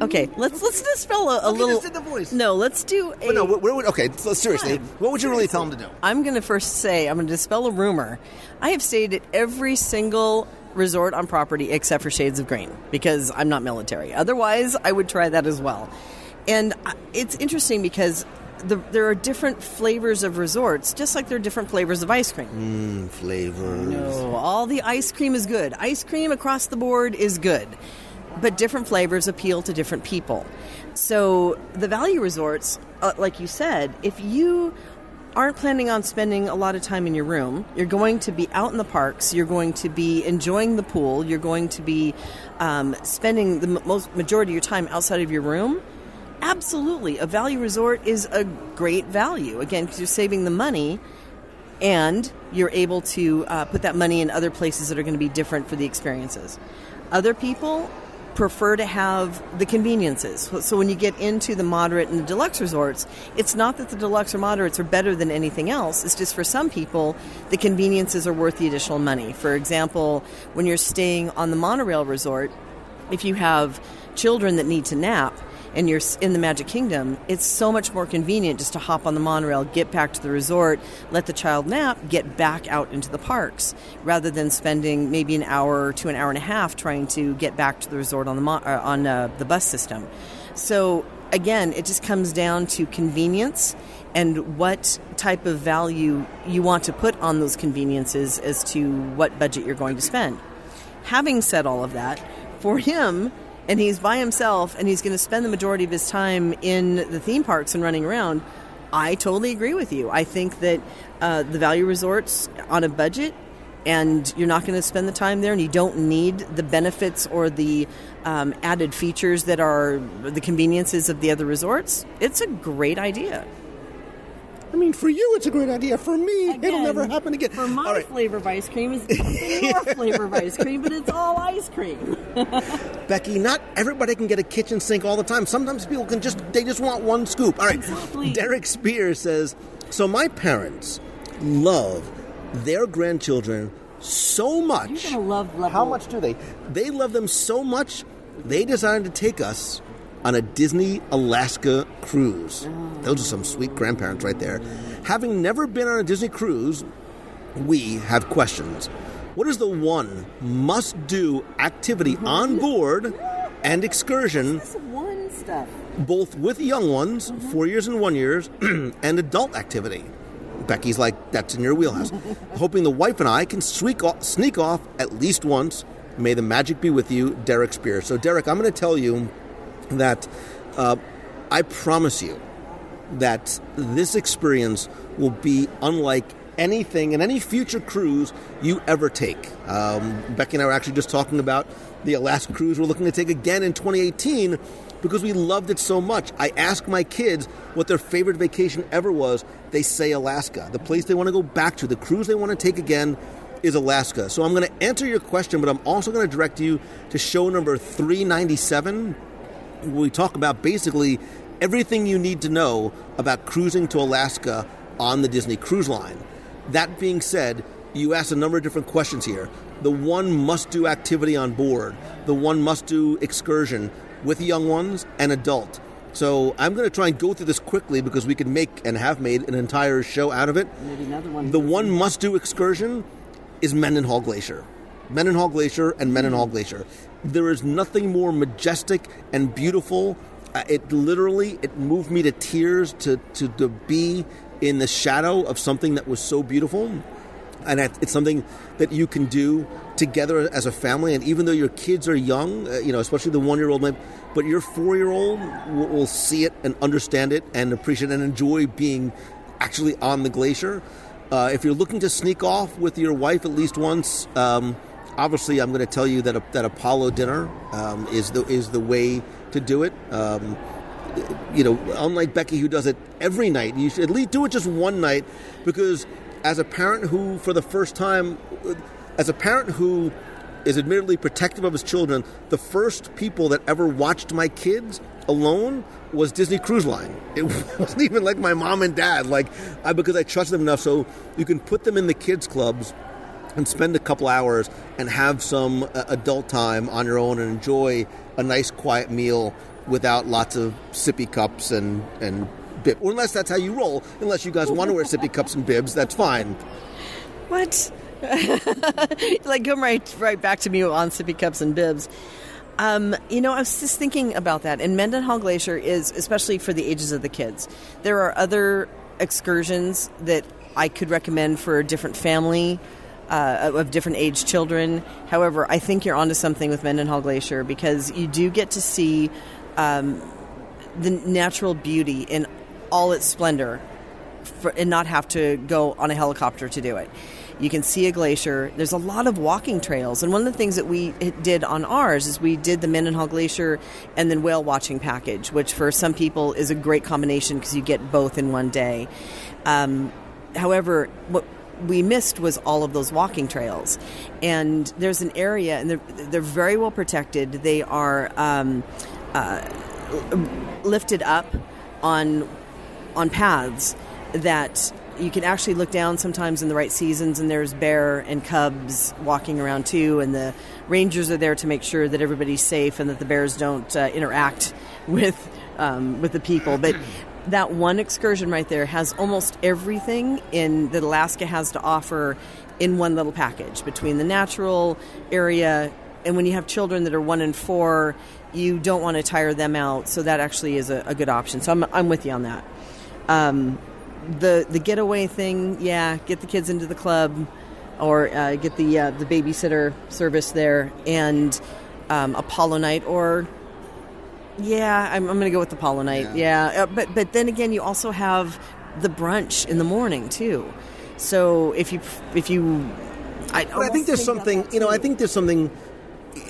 Okay, let's dispel a little. Just did the voice. No, let's do. Okay. So seriously, what would you really tell him to do? I'm going to first say I'm going to dispel a rumor. I have stayed at every single resort on property except for Shades of Green because I'm not military. Otherwise, I would try that as well. And it's interesting because there are different flavors of resorts, just like there are different flavors of ice cream. Flavors. No, all the ice cream is good. Ice cream across the board is good. But different flavors appeal to different people. So the value resorts, like you said, if you aren't planning on spending a lot of time in your room, you're going to be out in the parks, you're going to be enjoying the pool, you're going to be spending the majority of your time outside of your room, absolutely, a value resort is a great value. Again, because you're saving the money and you're able to put that money in other places that are going to be different for the experiences. Other people prefer to have the conveniences. So when you get into the moderate and the deluxe resorts, it's not that the deluxe or moderates are better than anything else. It's just for some people, the conveniences are worth the additional money. For example, when you're staying on the monorail resort, if you have children that need to nap, and you're in the Magic Kingdom, it's so much more convenient just to hop on the monorail, get back to the resort, let the child nap, get back out into the parks, rather than spending maybe an hour to an hour and a half trying to get back to the resort on the bus system. So again, it just comes down to convenience and what type of value you want to put on those conveniences as to what budget you're going to spend. Having said all of that, for him, and he's by himself, and he's going to spend the majority of his time in the theme parks and running around, I totally agree with you. I think that the value resorts on a budget, and you're not going to spend the time there, and you don't need the benefits or the added features that are the conveniences of the other resorts, it's a great idea. I mean, for you, it's a great idea. For me, it'll never happen again. For my flavor of ice cream is your flavor of ice cream, but it's all ice cream. Becky, not everybody can get a kitchen sink all the time. Sometimes people they just want one scoop. All right. Exactly. Derek Spears says, so my parents love their grandchildren so much. You're going to love How much do they? They love them so much, they decided to take us on a Disney Alaska cruise. Those are some sweet grandparents right there. Having never been on a Disney cruise, we have questions. What is the one must-do activity on board and excursion, This one stuff. both with young ones, 4 years and 1 year, and adult activity? Becky's like, that's in your wheelhouse. Hoping the wife and I can sneak off at least once. May the magic be with you, Derek Spears. So, Derek, I'm going to tell you that I promise you that this experience will be unlike anything in any future cruise you ever take. Becky and I were actually just talking about the Alaska cruise we're looking to take again in 2018 because we loved it so much. I asked my kids what their favorite vacation ever was. They say Alaska. The place they want to go back to, the cruise they want to take again is Alaska. So I'm going to answer your question, but I'm also going to direct you to show number 397. We talk about basically everything you need to know about cruising to Alaska on the Disney Cruise Line. That being said, you asked a number of different questions here. The one must-do activity on board, the one must-do excursion with young ones and adult. So I'm going to try and go through this quickly because we can make and have made an entire show out of it. Maybe another one. The one must-do excursion is Mendenhall Glacier. Mendenhall Glacier and Mendenhall Glacier. There is nothing more majestic and beautiful. It moved me to tears to be in the shadow of something that was so beautiful. And it's something that you can do together as a family. And even though your kids are young, especially the 1-year-old, but your 4-year-old will see it and understand it and appreciate it and enjoy being actually on the glacier. If you're looking to sneak off with your wife at least once, obviously I'm going to tell you that Apollo dinner is the way to do it. Unlike Becky who does it every night, you should at least do it just one night, because as a parent who is admittedly protective of his children, the first people that ever watched my kids alone was Disney Cruise Line. It wasn't even like my mom and dad, because I trusted them enough. So you can put them in the kids clubs and spend a couple hours and have some adult time on your own and enjoy a nice quiet meal without lots of sippy cups and bib. Or unless that's how you roll. Unless you guys want to wear sippy cups and bibs, that's fine. What? Come right back to me on sippy cups and bibs. I was just thinking about that. And Mendenhall Glacier is, especially for the ages of the kids. There are other excursions that I could recommend for a different family of different age children. However, I think you're onto something with Mendenhall Glacier because you do get to see the natural beauty in all its splendor and not have to go on a helicopter to do it. You can see a glacier. There's a lot of walking trails. And one of the things that we did on ours is we did the Mendenhall Glacier and then whale watching package, which for some people is a great combination because you get both in one day. However, what we missed was all of those walking trails. And there's an area, and they're very well protected. They are lifted up on paths that you can actually look down sometimes in the right seasons, and there's bear and cubs walking around too, and the rangers are there to make sure that everybody's safe and that the bears don't interact with the people. But that one excursion right there has almost everything that Alaska has to offer in one little package, between the natural area, and when you have children that are 1 and 4, you don't want to tire them out, so that actually is a good option. So I'm with you on that. The getaway thing, get the kids into the club, or get the babysitter service there, and Apollo night, or I'm going to go with the Apollo night. But then again, you also have the brunch in the morning too. So if you, I think there's something. I think there's something.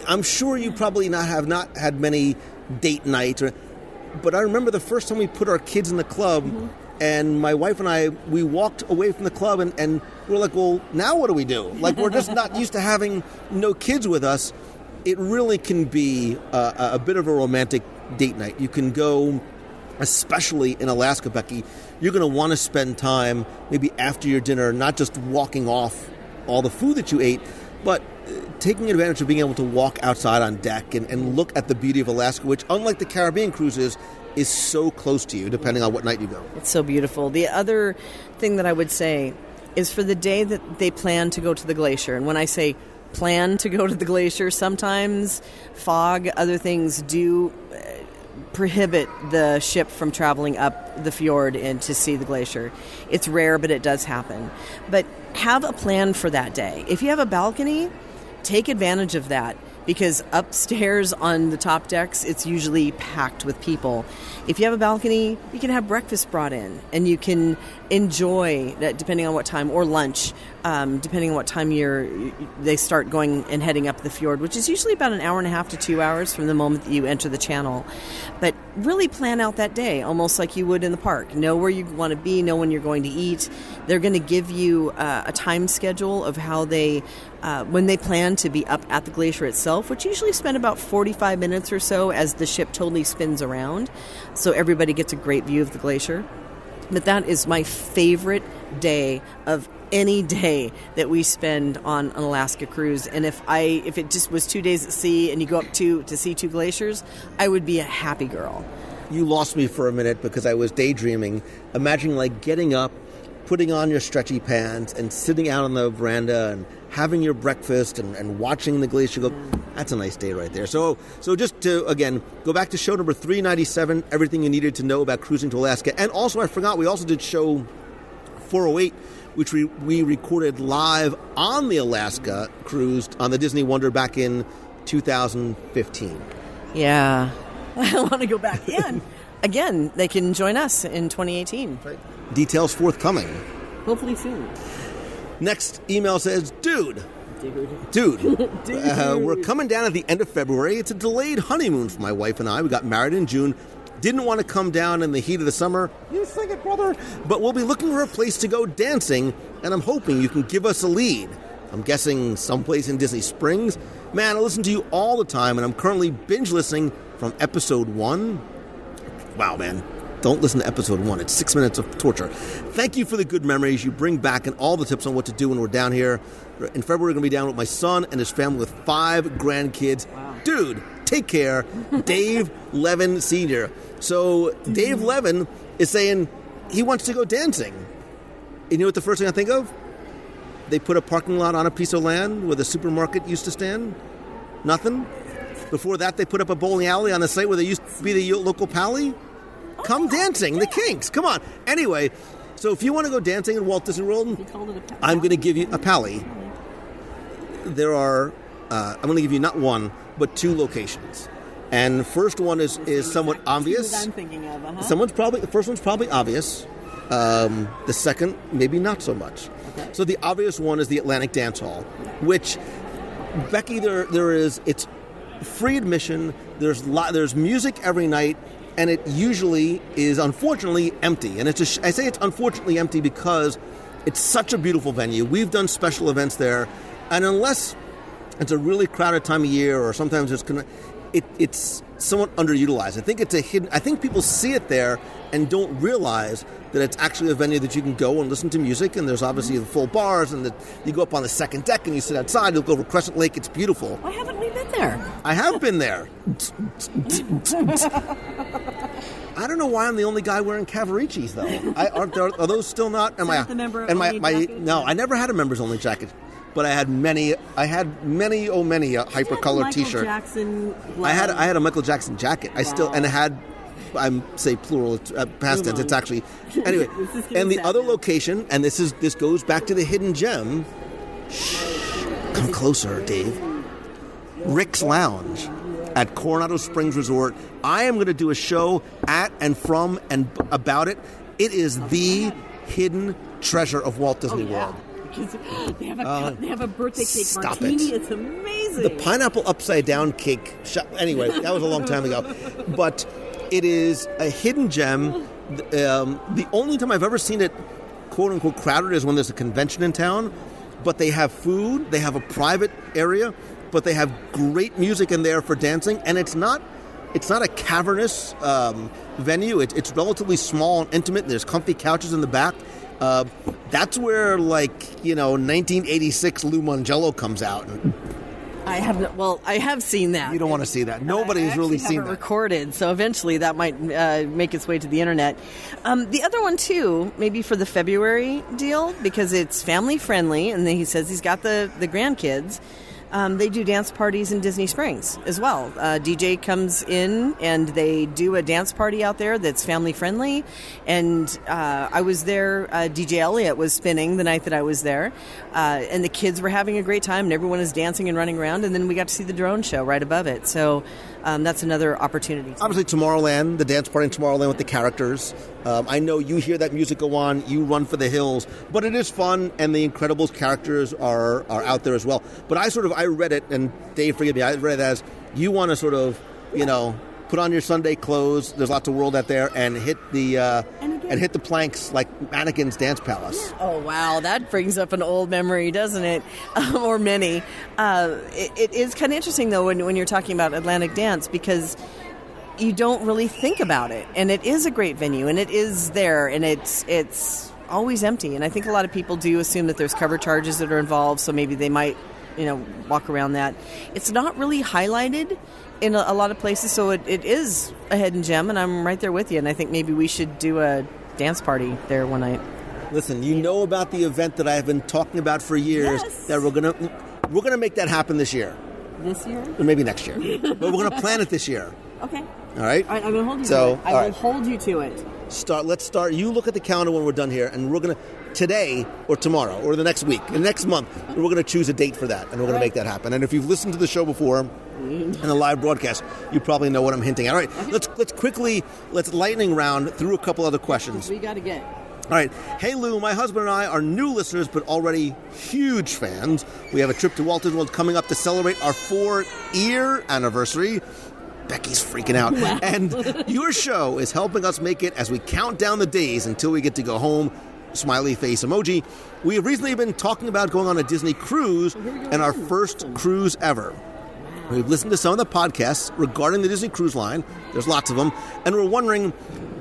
I'm sure you probably have not had many date nights, but I remember the first time we put our kids in the club. Mm-hmm. And my wife and I, we walked away from the club and we're like, well, now what do we do? We're just not used to having no kids with us. It really can be a bit of a romantic date night. You can go, especially in Alaska, Becky, you're going to want to spend time maybe after your dinner, not just walking off all the food that you ate, but taking advantage of being able to walk outside on deck and look at the beauty of Alaska, which, unlike the Caribbean cruises, is so close to you, depending on what night you go. It's so beautiful. The other thing that I would say is for the day that they plan to go to the glacier. And when I say plan to go to the glacier, sometimes fog, other things do prohibit the ship from traveling up the fjord and to see the glacier. It's rare, but it does happen. But have a plan for that day. If you have a balcony, take advantage of that, because upstairs on the top decks, it's usually packed with people. If you have a balcony, you can have breakfast brought in, and you can enjoy that depending on what time, or lunch, depending on what time they start going and heading up the fjord, which is usually about an hour and a half to 2 hours from the moment that you enter the channel. But really plan out that day, almost like you would in the park. Know where you want to be, know when you're going to eat. They're going to give you a time schedule of how when they plan to be up at the glacier itself, which usually spend about 45 minutes or so as the ship totally spins around, so everybody gets a great view of the glacier. But that is my favorite day of any day that we spend on an Alaska cruise. And if it just was 2 days at sea and you go up to see 2 glaciers, I would be a happy girl. You lost me for a minute because I was daydreaming, imagining like getting up, putting on your stretchy pants and sitting out on the veranda and having your breakfast and watching the glacier go. That's a nice day right there. So just to, again, go back to show number 397, everything you needed to know about cruising to Alaska. And also, I forgot, we also did show 408, which we recorded live on the Alaska cruise on the Disney Wonder back in 2015. Yeah. I want to go back in. Again, they can join us in 2018. Right. Details forthcoming. Hopefully soon. Next email says, Dude, we're coming down at the end of February. It's a delayed honeymoon for my wife and I. We got married in June. Didn't want to come down in the heat of the summer. You sing it, brother. But we'll be looking for a place to go dancing, and I'm hoping you can give us a lead. I'm guessing someplace in Disney Springs. Man, I listen to you all the time, and I'm currently binge listening from episode 1. Wow, man. Don't listen to episode 1. It's 6 minutes of torture. Thank you for the good memories you bring back and all the tips on what to do when we're down here. In February, we're going to be down with my son and his family with 5 grandkids. Wow. Dude, take care. Dave Levin Sr. So Dave Levin is saying he wants to go dancing. And you know what the first thing I think of? They put a parking lot on a piece of land where the supermarket used to stand. Nothing. Before that, they put up a bowling alley on the site where there used to be the local pally. Come dancing, the Kinks. Come on. Anyway, so if you want to go dancing in Walt Disney World, I'm going to give you a pally. There are, I'm going to give you not 1, but 2 locations. And the first one is somewhat obvious. I'm thinking of, The first one's probably obvious. The second, maybe not so much. Okay. So the obvious one is the Atlantic Dance Hall, which, Becky, it's free admission. There's music every night. And it usually is, unfortunately, empty. And I say it's unfortunately empty because it's such a beautiful venue. We've done special events there. And unless it's a really crowded time of year or sometimes it's somewhat underutilized. I think people see it there and don't realize that it's actually a venue that you can go and listen to music. And there's obviously the full bars. And you go up on the second deck and you sit outside. You look over Crescent Lake. It's beautiful. Why haven't we been there? I have been there. I don't know why I'm the only guy wearing Cavaricis, though. Are those still not? No, I never had a members only jacket, but I had many hypercolor T-shirt. I had a Michael Jackson jacket. I'm say plural, past tense. It's actually anyway. And the other location, and this goes back to the hidden gem. Shh, come closer, Dave. Rick's Lounge at Coronado Springs Resort. I am going to do a show at and from and about it. It is the hidden treasure of Walt Disney World. They have a birthday cake martini. It's amazing. The pineapple upside down cake. Anyway, that was a long time ago. But it is a hidden gem. The only time I've ever seen it, quote unquote, crowded is when there's a convention in town. But they have food. They have a private area. But they have great music in there for dancing, and it's not a cavernous venue. It's relatively small and intimate. There's comfy couches in the back. That's where 1986 Lou Mongello comes out. I have I have seen that. You don't want to see that. Nobody has really seen that. Recorded, so eventually that might make its way to the internet. The other one too, maybe for the February deal, because it's family friendly, and he says he's got the grandkids. They do dance parties in Disney Springs as well. DJ comes in and they do a dance party out there that's family friendly. And I was there. DJ Elliott was spinning the night that I was there. And the kids were having a great time and everyone is dancing and running around. And then we got to see the drone show right above it. So that's another opportunity. Obviously, Tomorrowland, the dance party in Tomorrowland with the characters. I know you hear that music go on, you run for the hills, but it is fun, and the Incredibles characters are out there as well. But I read it, and Dave, forgive me, I read it as you want to sort of, put on your Sunday clothes. There's lots of world out there, and hit the hit the planks like Mannequin's Dance Palace. Oh wow, that brings up an old memory, doesn't it? Or many. It is kind of interesting though when you're talking about Atlantic Dance, because you don't really think about it, and it is a great venue, and it is there, and it's always empty. And I think a lot of people do assume that there's cover charges that are involved, so maybe they might walk around that. It's not really highlighted in a lot of places, so it is a hidden gem, and I'm right there with you, and I think maybe we should do a dance party there one night. Listen, you know about the event that I've been talking about for years, yes. that we're gonna make that happen this year. This year? Or maybe next year. But we're gonna plan it this year. Okay. All right? I'm going to hold you to it. I will hold you to it. Let's start. You look at the calendar when we're done here, and we're going to, today or tomorrow or the next week, the next month, we're going to choose a date for that, and we're going to make that happen. And if you've listened to the show before in the live broadcast, you probably know what I'm hinting at. All right, let's lightning round through a couple other questions. We got to get. All right. Hey, Lou, my husband and I are new listeners, but already huge fans. We have a trip to Walt Disney World coming up to celebrate our 4-year anniversary. Becky's freaking out. Wow. And your show is helping us make it as we count down the days until we get to go home. Smiley face emoji. We have recently been talking about going on a Disney cruise and our first cruise ever. We've listened to some of the podcasts regarding the Disney Cruise Line. There's lots of them. And we're wondering,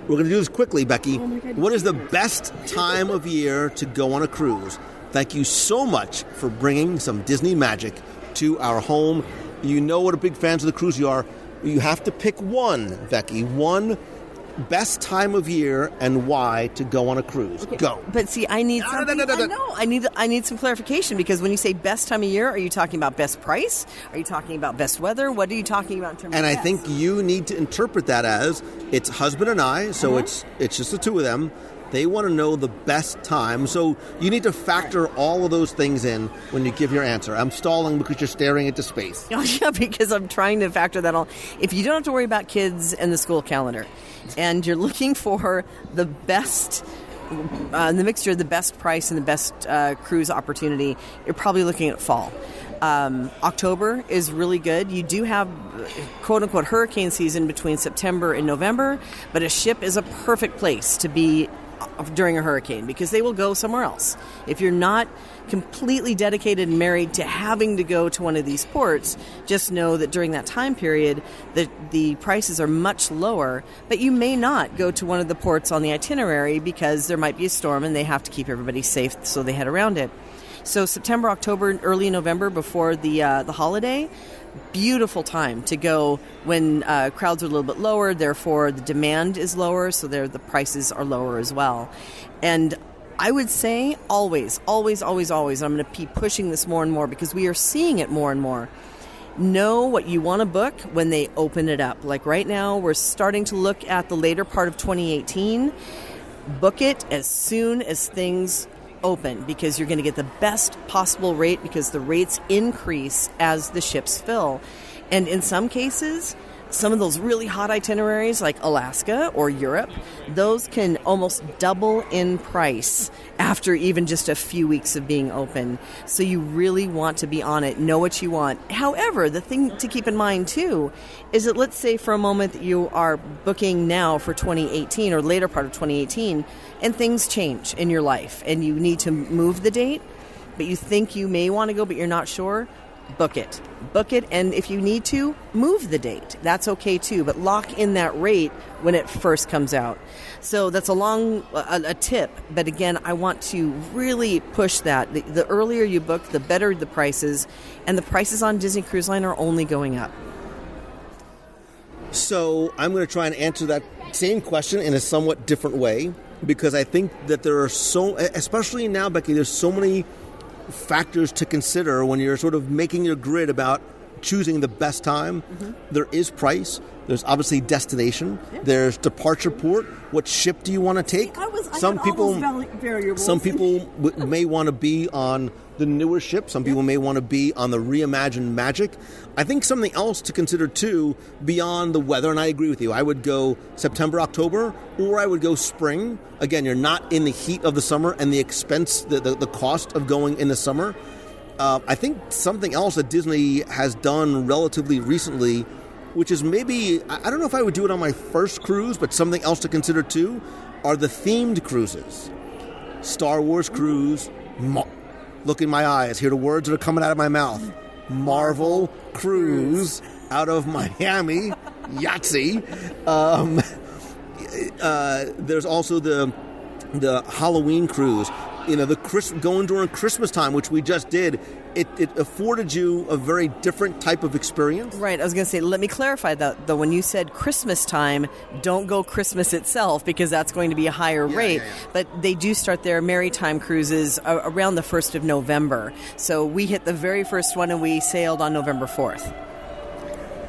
we're going to do this quickly, Becky. What is the best time of year to go on a cruise? Thank you so much for bringing some Disney magic to our home. You know what a big fans of the cruise you are. You have to pick one, Becky, one best time of year and why to go on a cruise. Okay. Go. But see, I need something. I need some clarification, because when you say best time of year, are you talking about best price? Are you talking about best weather? What are you talking about in terms of I best? think you need to interpret that as it's husband and I, so it's just the two of them. They want to know the best time. So you need to factor all of those things in when you give your answer. I'm stalling because you're staring into space. Oh, yeah, because I'm trying to factor that all. If you don't have to worry about kids and the school calendar, and you're looking for the best, the mixture of the best price and the best cruise opportunity, you're probably looking at fall. October is really good. You do have quote-unquote hurricane season between September and November, but a ship is a perfect place to be during a hurricane, because they will go somewhere else. If you're not completely dedicated and married to having to go to one of these ports, just know that during that time period, the prices are much lower, but you may not go to one of the ports on the itinerary because there might be a storm and they have to keep everybody safe, so they head around it. So September, October, early November before the holiday, beautiful time to go when crowds are a little bit lower, therefore the demand is lower, so the prices are lower as well. And I would say always, always, always, always, I'm going to keep pushing this more and more because we are seeing it more and more. Know what you want to book when they open it up. Like right now, we're starting to look at the later part of 2018. Book it as soon as things open, because you're going to get the best possible rate, because the rates increase as the ships fill. And in some cases, some of those really hot itineraries like Alaska or Europe, those can almost double in price after even just a few weeks of being open. So you really want to be on it, know what you want. However, the thing to keep in mind too is that, let's say for a moment that you are booking now for 2018 or later part of 2018, and things change in your life and you need to move the date, but you think you may want to go but you're not sure. book it. Book it, and if you need to, move the date. That's okay too, but lock in that rate when it first comes out. So that's a tip, but again, I want to really push that. The earlier you book, the better the prices, and the prices on Disney Cruise Line are only going up. So I'm going to try and answer that same question in a somewhat different way, because I think that there are especially now, Becky, there's so many factors to consider when you're sort of making your grid about choosing the best time. Mm-hmm. There is price. There's obviously destination. Yeah. There's departure port. What ship do you want to take? Some people may want to be on the newer ship. Some people may want to be on the reimagined Magic. I think something else to consider too, beyond the weather, and I agree with you, I would go September, October, or I would go spring. Again, you're not in the heat of the summer and the expense, the cost of going in the summer. I think something else that Disney has done relatively recently, which is maybe, I don't know if I would do it on my first cruise, but something else to consider too, are the themed cruises. Star Wars cruise, look in my eyes, hear the words that are coming out of my mouth. Marvel cruise out of Miami, Yahtzee. There's also the Halloween cruise. You know, going during Christmas time, which we just did, it afforded you a very different type of experience. Right. I was going to say, let me clarify that, though. When you said Christmas time, don't go Christmas itself, because that's going to be a higher rate. Yeah. But they do start their Maritime cruises around the 1st of November. So we hit the very first one, and we sailed on November 4th.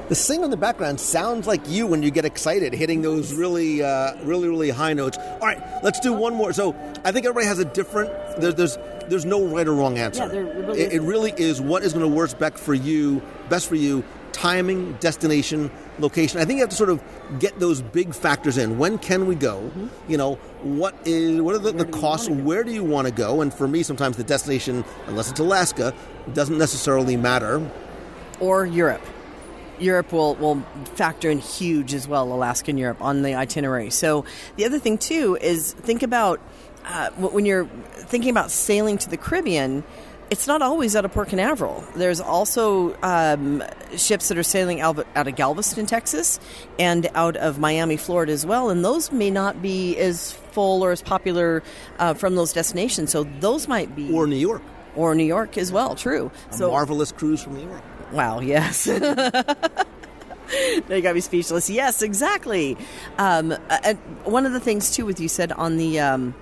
The sing in the background sounds like you when you get excited, hitting those really high notes. All right, let's do one more. So I think everybody has a different. There's no right or wrong answer. Yeah, it really is what is going to work best for you. Timing, destination, location. I think you have to sort of get those big factors in. When can we go? Mm-hmm. You know, what are the costs? Where do you want to go? And for me, sometimes the destination, unless it's Alaska, doesn't necessarily matter. Or Europe. Europe will factor in huge as well, Alaska and Europe, on the itinerary. So the other thing, too, is think about when you're thinking about sailing to the Caribbean, it's not always out of Port Canaveral. There's also ships that are sailing out of Galveston, Texas, and out of Miami, Florida as well, and those may not be as full or as popular from those destinations. So those might be... Or New York. Or New York as well, true. A marvelous cruise from New York. Wow, yes. Now you got me speechless. Yes, exactly. And one of the things, too, with you said on the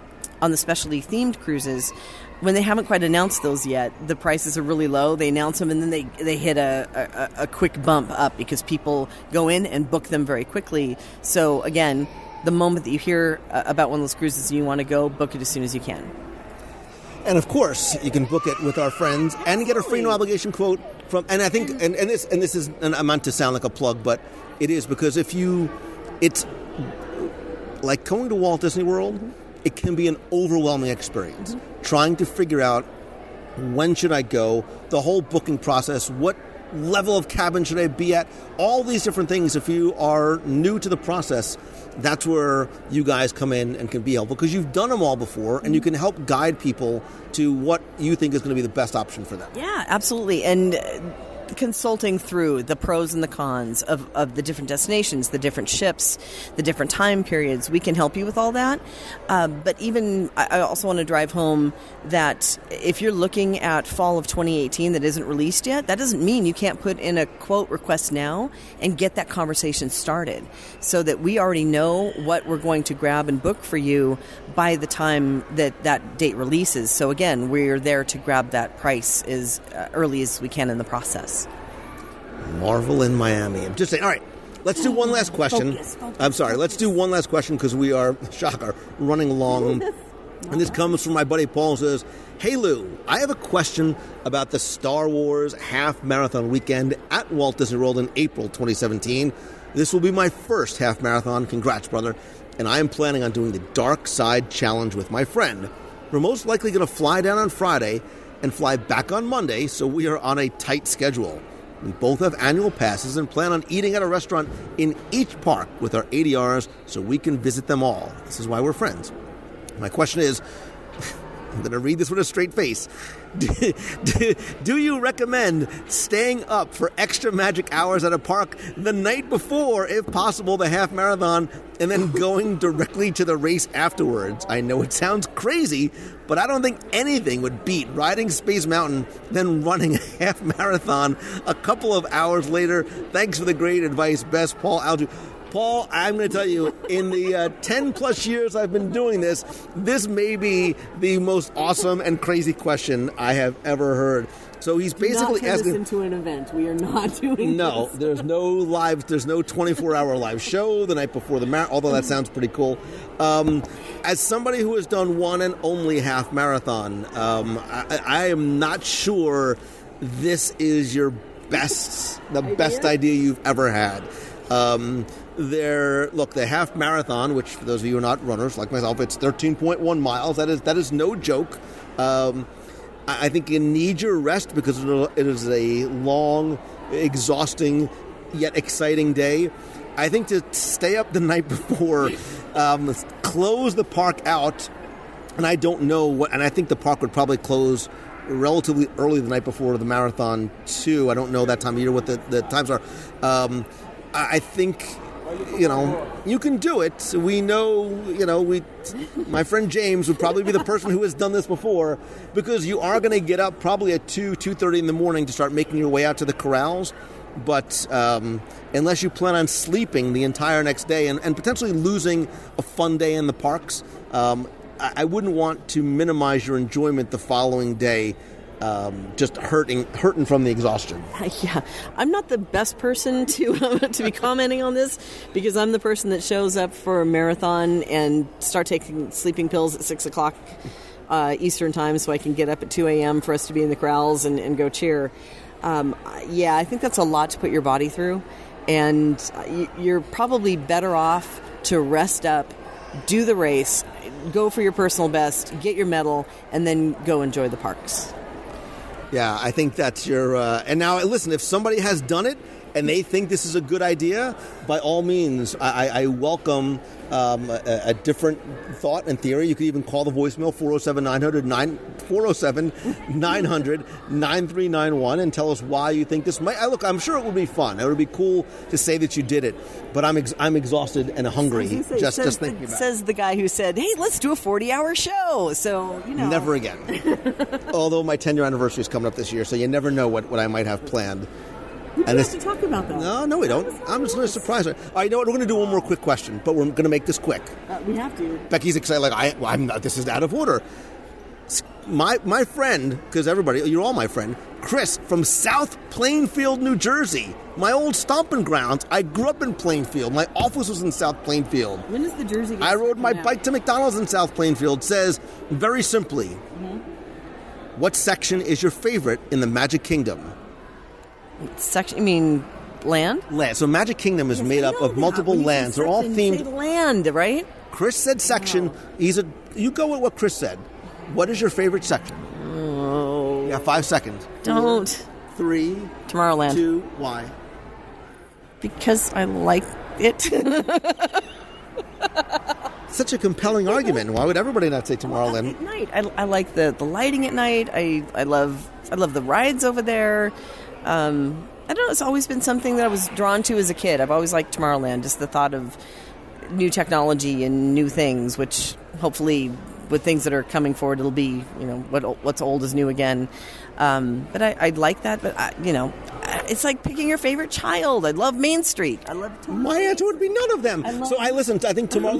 specialty themed cruises, when they haven't quite announced those yet, the prices are really low. They announce them, and then they hit a quick bump up because people go in and book them very quickly. So, again, the moment that you hear about one of those cruises and you want to go, book it as soon as you can. And of course, you can book it with our friends and get a free no obligation quote from. And I think, and this is, and I meant to sound like a plug, but it is, because it's like going to Walt Disney World. It can be an overwhelming experience. Mm-hmm. Trying to figure out when should I go, the whole booking process, what level of cabin should I be at, all these different things. If you are new to the process, that's where you guys come in and can be helpful, because you've done them all before, and you can help guide people to what you think is going to be the best option for them. Yeah, absolutely. And consulting through the pros and the cons of the different destinations, the different ships, the different time periods, we can help you with all that. But even, I also want to drive home that if you're looking at fall of 2018 that isn't released yet, that doesn't mean you can't put in a quote request now and get that conversation started, so that we already know what we're going to grab and book for you by the time that date releases. So again, we're there to grab that price as early as we can in the process. Marvel in Miami. I'm just saying. All right, let's do one last question. I'm sorry. Let's do one last question, because we are, shocker, running along. And this comes from my buddy Paul, who says, "Hey Lou, I have a question about the Star Wars half marathon weekend at Walt Disney World in April 2017. This will be my first half marathon. Congrats, brother. And I am planning on doing the Dark Side Challenge with my friend. We're most likely going to fly down on Friday and fly back on Monday, so we are on a tight schedule. We both have annual passes and plan on eating at a restaurant in each park with our ADRs so we can visit them all. This is why we're friends. My question is, I'm going to read this with a straight face. Do you recommend staying up for extra magic hours at a park the night before, if possible, the half marathon, and then going directly to the race afterwards? I know it sounds crazy, but I don't think anything would beat riding Space Mountain, then running a half marathon a couple of hours later. Thanks for the great advice. Best, Paul Alju. Paul, I'm going to tell you, in the 10-plus years I've been doing this, this may be the most awesome and crazy question I have ever heard. So he's basically asking... Not into an event. We are not doing No, this. there's no 24-hour live show the night before the marathon, although that sounds pretty cool. As somebody who has done one and only half marathon, I am not sure this is your best idea you've ever had. The half marathon, which for those of you who are not runners like myself, it's 13.1 miles. That is no joke. I think you need your rest because it is a long, exhausting, yet exciting day. I think to stay up the night before, close the park out, and I don't know what, and I think the park would probably close relatively early the night before the marathon too. I don't know that time of year what the times are. I think, you can do it. We know, my friend James would probably be the person who has done this before, because you are going to get up probably at 2:30 in the morning to start making your way out to the corrals. But unless you plan on sleeping the entire next day and potentially losing a fun day in the parks, I wouldn't want to minimize your enjoyment the following day. Just hurting from the exhaustion. Yeah, I'm not the best person to be commenting on this, because I'm the person that shows up for a marathon and start taking sleeping pills at 6 o'clock Eastern time, so I can get up at 2 a.m. for us to be in the corrals and go cheer. Yeah, I think that's a lot to put your body through, and you're probably better off to rest up, do the race, go for your personal best, get your medal, and then go enjoy the parks. Yeah, I think that's your... and now, listen, if somebody has done it and they think this is a good idea, by all means, I welcome a different thought and theory. You could even call the voicemail, 407-900-9391, and tell us why you think this might... Look, I'm sure it would be fun. It would be cool to say that you did it, but I'm exhausted and hungry just thinking about it. Says the guy who said, hey, let's do a 40-hour show. So, Never again. Although my 10-year anniversary is coming up this year, so you never know what I might have planned. We have to talk about that. No, we don't. I'm just going to surprise her. All right, you know what? We're going to do one more quick question, but we're going to make this quick. We have to. Becky's excited. I'm not. This is out of order. My friend, because you're all my friend, Chris from South Plainfield, New Jersey, my old stomping grounds. I grew up in Plainfield. My office was in South Plainfield. When does the Jersey get I rode my bike to McDonald's in South Plainfield. Says very simply, what section is your favorite in the Magic Kingdom? Section? You mean land? Land. So Magic Kingdom is made up of multiple lands. They're all themed. Land, right? Chris said section. Wow. You go with what Chris said. What is your favorite section? Oh. Yeah, 5 seconds. Don't. 3. Tomorrowland. 2. Why? Because I like it. Such a compelling argument. Why would everybody not say Tomorrowland? At night. I like the lighting at night. I love the rides over there. I don't know, it's always been something that I was drawn to as a kid. I've always liked Tomorrowland, just the thought of new technology and new things, which hopefully with things that are coming forward, it'll be, what's old is new again. But I like that, but it's like picking your favorite child. I love Main Street. I love Tomorrowland. My answer would be none of them. I think tomorrow,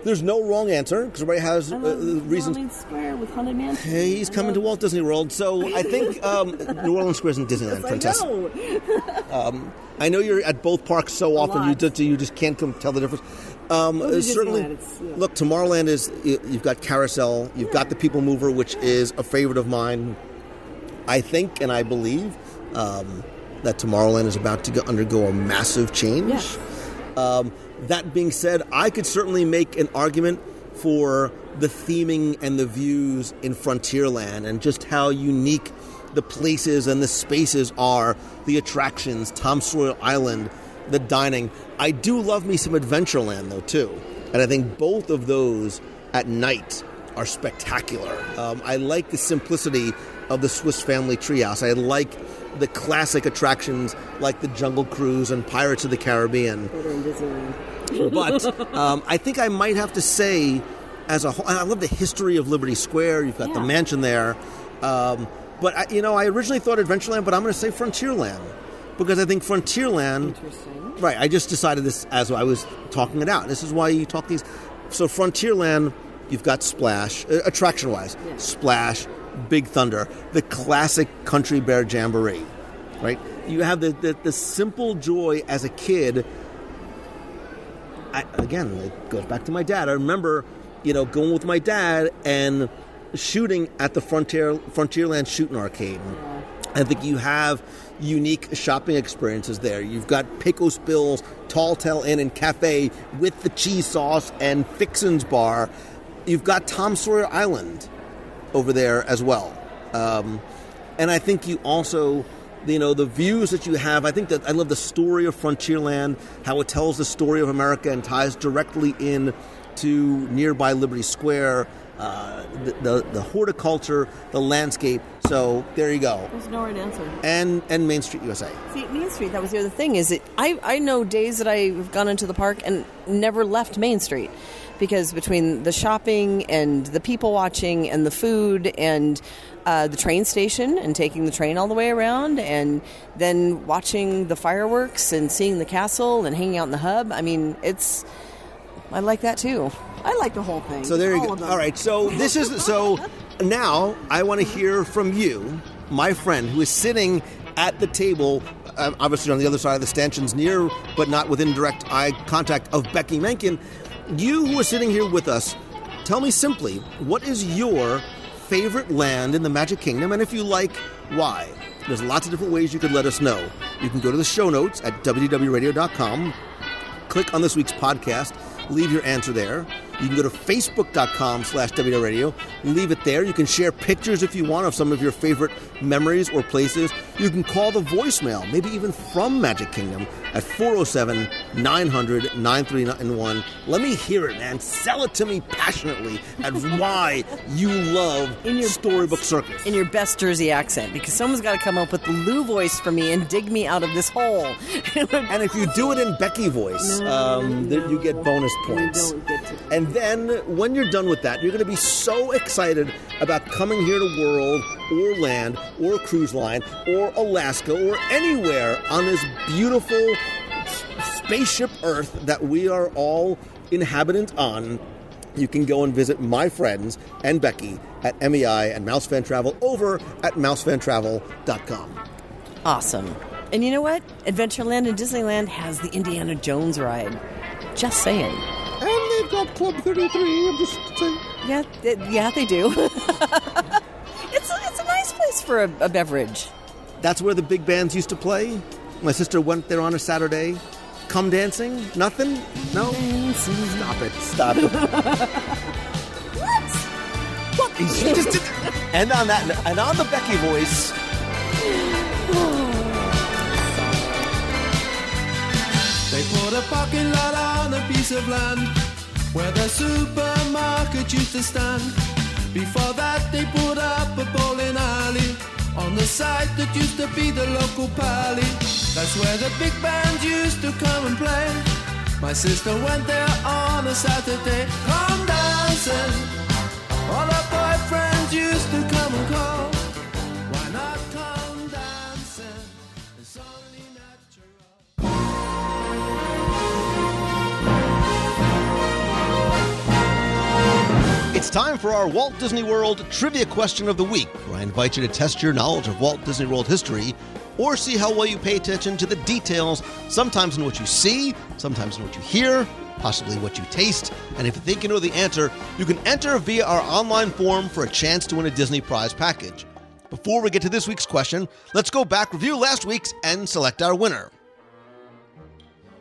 there's no wrong answer, because everybody has reasons. New Orleans Square with Haunted Mansion. Hey, he's coming to Walt Disney World, so I think New Orleans Square isn't Disneyland, Princess. I know you're at both parks so often, you just can't tell the difference. Certainly, look, Tomorrowland is, you've got Carousel, you've got the People Mover, which is a favorite of mine. I think and I believe that Tomorrowland is about to undergo a massive change. Yes. That being said, I could certainly make an argument for the theming and the views in Frontierland and just how unique the places and the spaces are, the attractions, Tom Sawyer Island, the dining. I do love me some Adventureland, though, too. And I think both of those at night are spectacular. I like the simplicity of the Swiss Family Treehouse. I like the classic attractions like the Jungle Cruise and Pirates of the Caribbean. But I think I might have to say, as a whole, I love the history of Liberty Square. You've got the mansion there. But, I originally thought Adventureland, but I'm going to say Frontierland. Because I think Frontierland... Interesting. Right, I just decided this as I was talking it out. This is why you talk these... So Frontierland, you've got Splash, attraction-wise. Yeah. Splash, Big Thunder, the classic Country Bear Jamboree. Right? You have the simple joy as a kid. Again, it goes back to my dad. I remember, going with my dad and shooting at the Frontierland Shooting Arcade. I think you have unique shopping experiences there. You've got Pecos Bill's Tall Tale Inn and Cafe with the cheese sauce and Fixin's Bar. You've got Tom Sawyer Island over there as well. And I think you also, the views that you have, I think that I love the story of Frontierland, how it tells the story of America and ties directly in to nearby Liberty Square, the horticulture, the landscape. So there you go. There's no right answer. And Main Street USA. See, Main Street, that was the other thing, is that I know days that I've gone into the park and never left Main Street. Because between the shopping and the people watching and the food and the train station and taking the train all the way around and then watching the fireworks and seeing the castle and hanging out in the hub, I like that too. I like the whole thing. So there you go. All right. So now I want to hear from you, my friend, who is sitting at the table, obviously on the other side of the stanchions, near but not within direct eye contact of Becky Menken. You who are sitting here with us, tell me simply, what is your favorite land in the Magic Kingdom? And if you like, why? There's lots of different ways you could let us know. You can go to the show notes at WDWRadio.com, click on this week's podcast, leave your answer there. You can go to Facebook.com/WDWRadio, leave it there. You can share pictures if you want of some of your favorite memories or places. You can call the voicemail, maybe even from Magic Kingdom, at 407-900-9391. Let me hear it, man. Sell it to me passionately at why you love Storybook Circus. In your best Jersey accent, because someone's got to come up with the Lou voice for me and dig me out of this hole. And if you do it in Becky voice, you get bonus points. And then when you're done with that, you're going to be so excited about coming here to World or Land or Cruise Line or Alaska or anywhere on this beautiful spaceship Earth that we are all inhabitants on. You can go and visit my friends and Becky at MEI and Mouse Fan Travel over at mousefantravel.com. Awesome. And you know what? Adventureland and Disneyland has the Indiana Jones ride. Just saying. And they've got Club 33, I'm just saying. Yeah, they do. It's a nice place for a beverage. That's where the big bands used to play. My sister went there on a Saturday. Come dancing? Nothing? No? Dancing. Stop it. What? She just did. And on the Becky voice. They put a parking lot on a piece of land where the supermarket used to stand. Before that they put up a bowling alley on the site that used to be the local pally. That's where the big bands used to come and play. My sister went there on a Saturday. Come dancing, all her boyfriends used to come and call. Why not come dancing? It's only natural. It's time for our Walt Disney World Trivia Question of the Week, where I invite you to test your knowledge of Walt Disney World history or see how well you pay attention to the details, sometimes in what you see, sometimes in what you hear, possibly what you taste. And if you think you know the answer, you can enter via our online form for a chance to win a Disney prize package. Before we get to this week's question, let's go back, review last week's, and select our winner.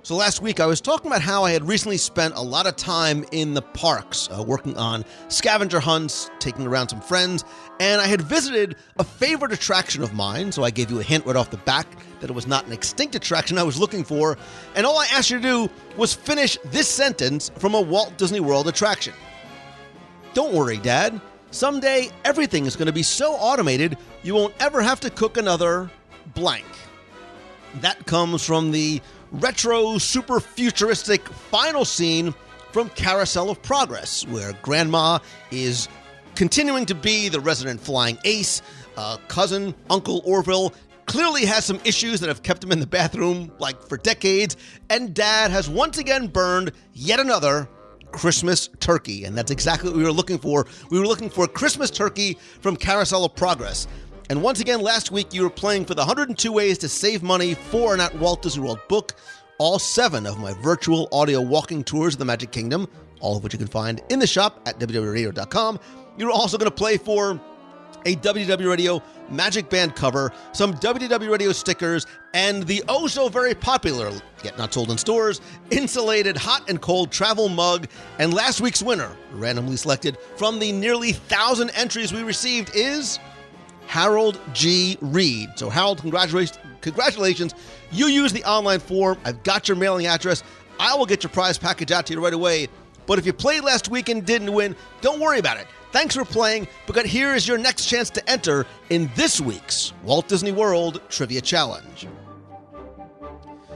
So last week I was talking about how I had recently spent a lot of time in the parks, working on scavenger hunts, taking around some friends, and I had visited a favorite attraction of mine, so I gave you a hint right off the back that it was not an extinct attraction I was looking for, and all I asked you to do was finish this sentence from a Walt Disney World attraction. Don't worry, Dad. Someday, everything is going to be so automated, you won't ever have to cook another blank. That comes from the retro, super futuristic final scene from Carousel of Progress, where Grandma is continuing to be the resident flying ace. Cousin, Uncle Orville, clearly has some issues that have kept him in the bathroom like for decades, and Dad has once again burned yet another Christmas turkey, and that's exactly what we were looking for. We were looking for a Christmas turkey from Carousel of Progress. And once again, last week, you were playing for the 102 Ways to Save Money for and at Walt Disney World book, all 7 of my virtual audio walking tours of the Magic Kingdom, all of which you can find in the shop at WDW Radio.com. You're also going to play for a WDW Radio Magic Band cover, some WDW Radio stickers, and the oh-so-very popular, yet not sold in stores, insulated hot and cold travel mug. And last week's winner, randomly selected from the nearly 1,000 entries we received, is Harold G. Reed. So, Harold, congratulations. You used the online form. I've got your mailing address. I will get your prize package out to you right away. But if you played last week and didn't win, don't worry about it. Thanks for playing, because here is your next chance to enter in this week's Walt Disney World Trivia Challenge.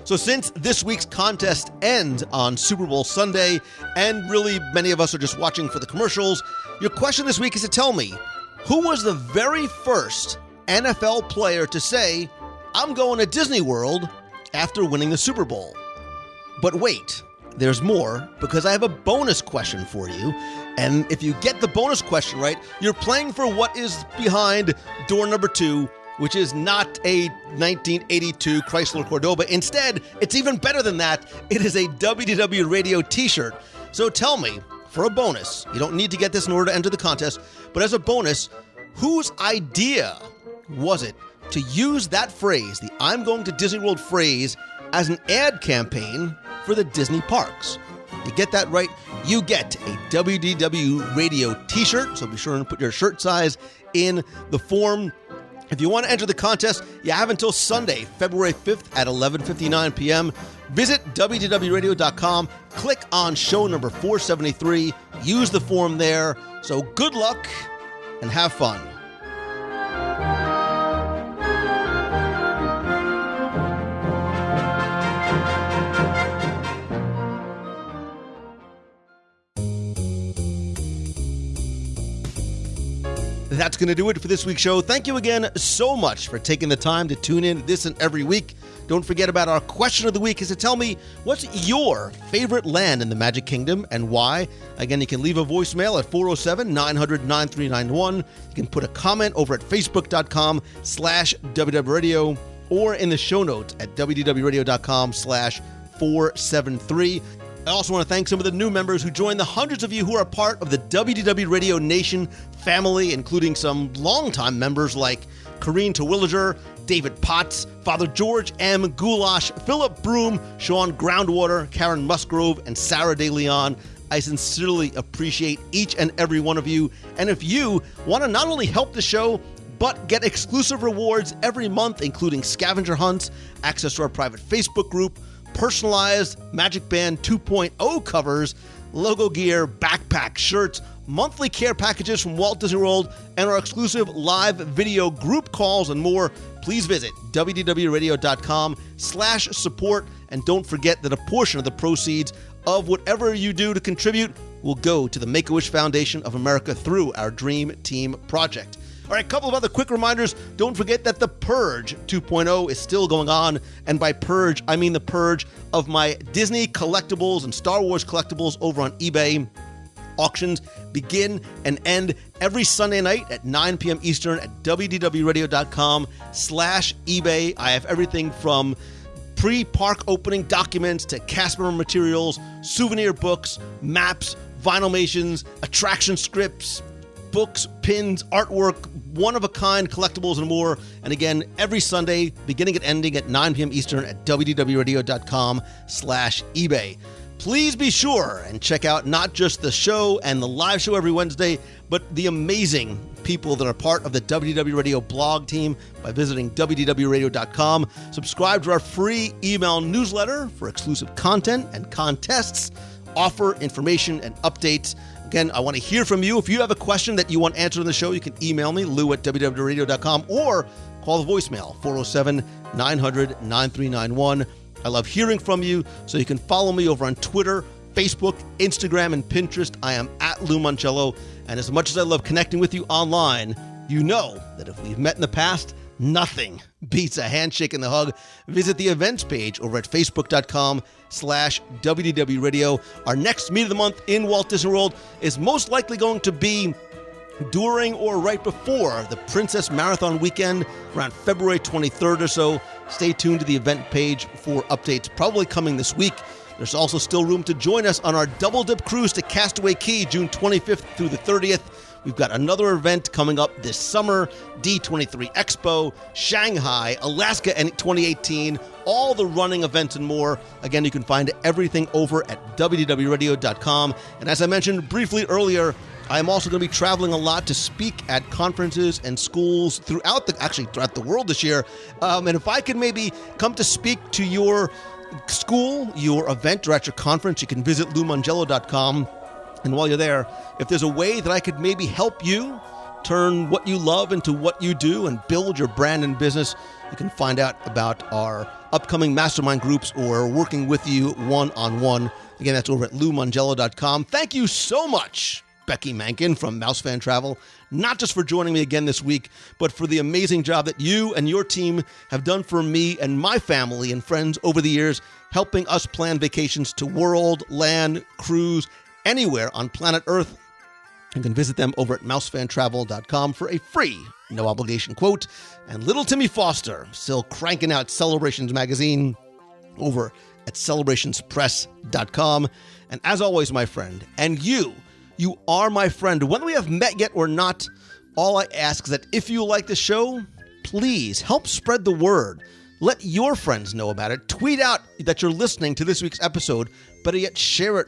So since this week's contest ends on Super Bowl Sunday, and really many of us are just watching for the commercials, your question this week is to tell me, who was the very first NFL player to say, "I'm going to Disney World," after winning the Super Bowl? But wait, there's more, because I have a bonus question for you. And if you get the bonus question right, you're playing for what is behind door number 2, which is not a 1982 Chrysler Cordoba. Instead, it's even better than that. It is a WDW Radio t-shirt. So tell me, for a bonus, you don't need to get this in order to enter the contest, but as a bonus, whose idea was it to use that phrase, the "I'm going to Disney World" phrase, as an ad campaign for the Disney parks? You get that right, you get a WDW Radio t-shirt, so be sure and put your shirt size in the form. If you want to enter the contest, you have until Sunday, February 5th at 11:59 p.m. Visit WDWRadio.com, click on show number 473, use the form there. So good luck and have fun. That's going to do it for this week's show. Thank you again so much for taking the time to tune in this and every week. Don't forget about our question of the week is to tell me, what's your favorite land in the Magic Kingdom and why? Again, you can leave a voicemail at 407-900-9391. You can put a comment over at facebook.com/WDWRadio or in the show notes at WDWRadio.com/473. I also want to thank some of the new members who joined, the hundreds of you who are part of the WDW Radio Nation family, including some longtime members like Corrine Terwilliger, David Potts, Father George M. Goulash, Philip Broom, Sean Groundwater, Karen Musgrove, and Sarah De Leon. I sincerely appreciate each and every one of you. And if you want to not only help the show, but get exclusive rewards every month, including scavenger hunts, access to our private Facebook group, personalized Magic Band 2.0 covers, logo gear, backpack, shirts, monthly care packages from Walt Disney World, and our exclusive live video group calls and more, please visit WDWRadio.com/support. And don't forget that a portion of the proceeds of whatever you do to contribute will go to the Make-A-Wish Foundation of America through our Dream Team project. All right, a couple of other quick reminders. Don't forget that the Purge 2.0 is still going on. And by Purge, I mean the purge of my Disney collectibles and Star Wars collectibles over on eBay. Auctions begin and end every Sunday night at 9 p.m. Eastern at WDWRadio.com/eBay. I have everything from pre-park opening documents to cast member materials, souvenir books, maps, vinylmations, attraction scripts, books, pins, artwork, one-of-a-kind collectibles, and more. And again, every Sunday, beginning and ending at 9 p.m. Eastern at WDWRadio.com/eBay. Please be sure and check out not just the show and the live show every Wednesday, but the amazing people that are part of the WDW Radio blog team by visiting WDWRadio.com. Subscribe to our free email newsletter for exclusive content and contests, offer information and updates. Again, I want to hear from you. If you have a question that you want answered on the show, you can email me, lou@wwradio.com, or call the voicemail, 407-900-9391. I love hearing from you, so you can follow me over on Twitter, Facebook, Instagram, and Pinterest. I am at Lou Mongello, and as much as I love connecting with you online, you know that if we've met in the past, nothing beats a handshake and the hug. Visit the events page over at facebook.com/WDW Radio. Our next meet of the month in Walt Disney World is most likely going to be during or right before the Princess Marathon weekend, around February 23rd or so. Stay tuned to the event page for updates, probably coming this week. There's also still room to join us on our double dip cruise to Castaway Cay, June 25th through the 30th. We've got another event coming up this summer, D23 Expo, Shanghai, Alaska 2018, all the running events and more. Again, you can find everything over at WDWRadio.com. And as I mentioned briefly earlier, I am also going to be traveling a lot to speak at conferences and schools throughout the world this year. And if I could maybe come to speak to your school, your event, or at your conference, you can visit LouMongello.com. And while you're there, if there's a way that I could maybe help you turn what you love into what you do and build your brand and business, you can find out about our upcoming mastermind groups or working with you one-on-one. Again, that's over at LouMongello.com. Thank you so much, Becky Mankin from Mousefan Travel, not just for joining me again this week, but for the amazing job that you and your team have done for me and my family and friends over the years, helping us plan vacations to world, land, cruise, anywhere on planet Earth. You can visit them over at mousefantravel.com for a free, no obligation quote. And little Timmy Foster, still cranking out Celebrations magazine over at celebrationspress.com. And as always, my friend, and you are my friend. Whether we have met yet or not, all I ask is that if you like the show, please help spread the word. Let your friends know about it. Tweet out that you're listening to this week's episode, better yet, share it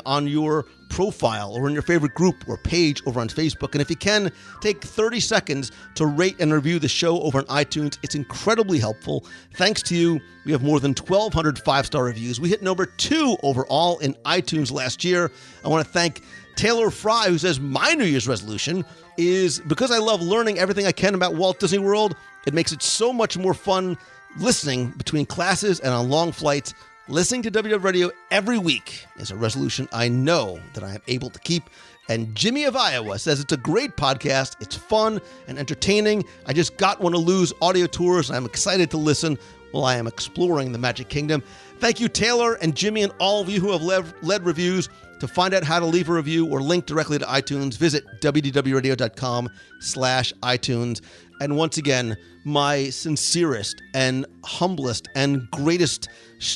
on your profile or in your favorite group or page over on Facebook. And if you can, take 30 seconds to rate and review the show over on iTunes. It's incredibly helpful. Thanks to you, we have more than 1,200 five-star reviews. We hit number 2 overall in iTunes last year. I want to thank Taylor Fry, who says, my New Year's resolution is because I love learning everything I can about Walt Disney World. It makes it so much more fun listening between classes and on long flights. Listening to WDW Radio every week is a resolution I know that I am able to keep. And Jimmy of Iowa says it's a great podcast. It's fun and entertaining. I just got one of Lou's audio tours, and I'm excited to listen while I am exploring the Magic Kingdom. Thank you, Taylor and Jimmy, and all of you who have led reviews. To find out how to leave a review or link directly to iTunes, visit wdwradio.com/iTunes. And once again, my sincerest and humblest and greatest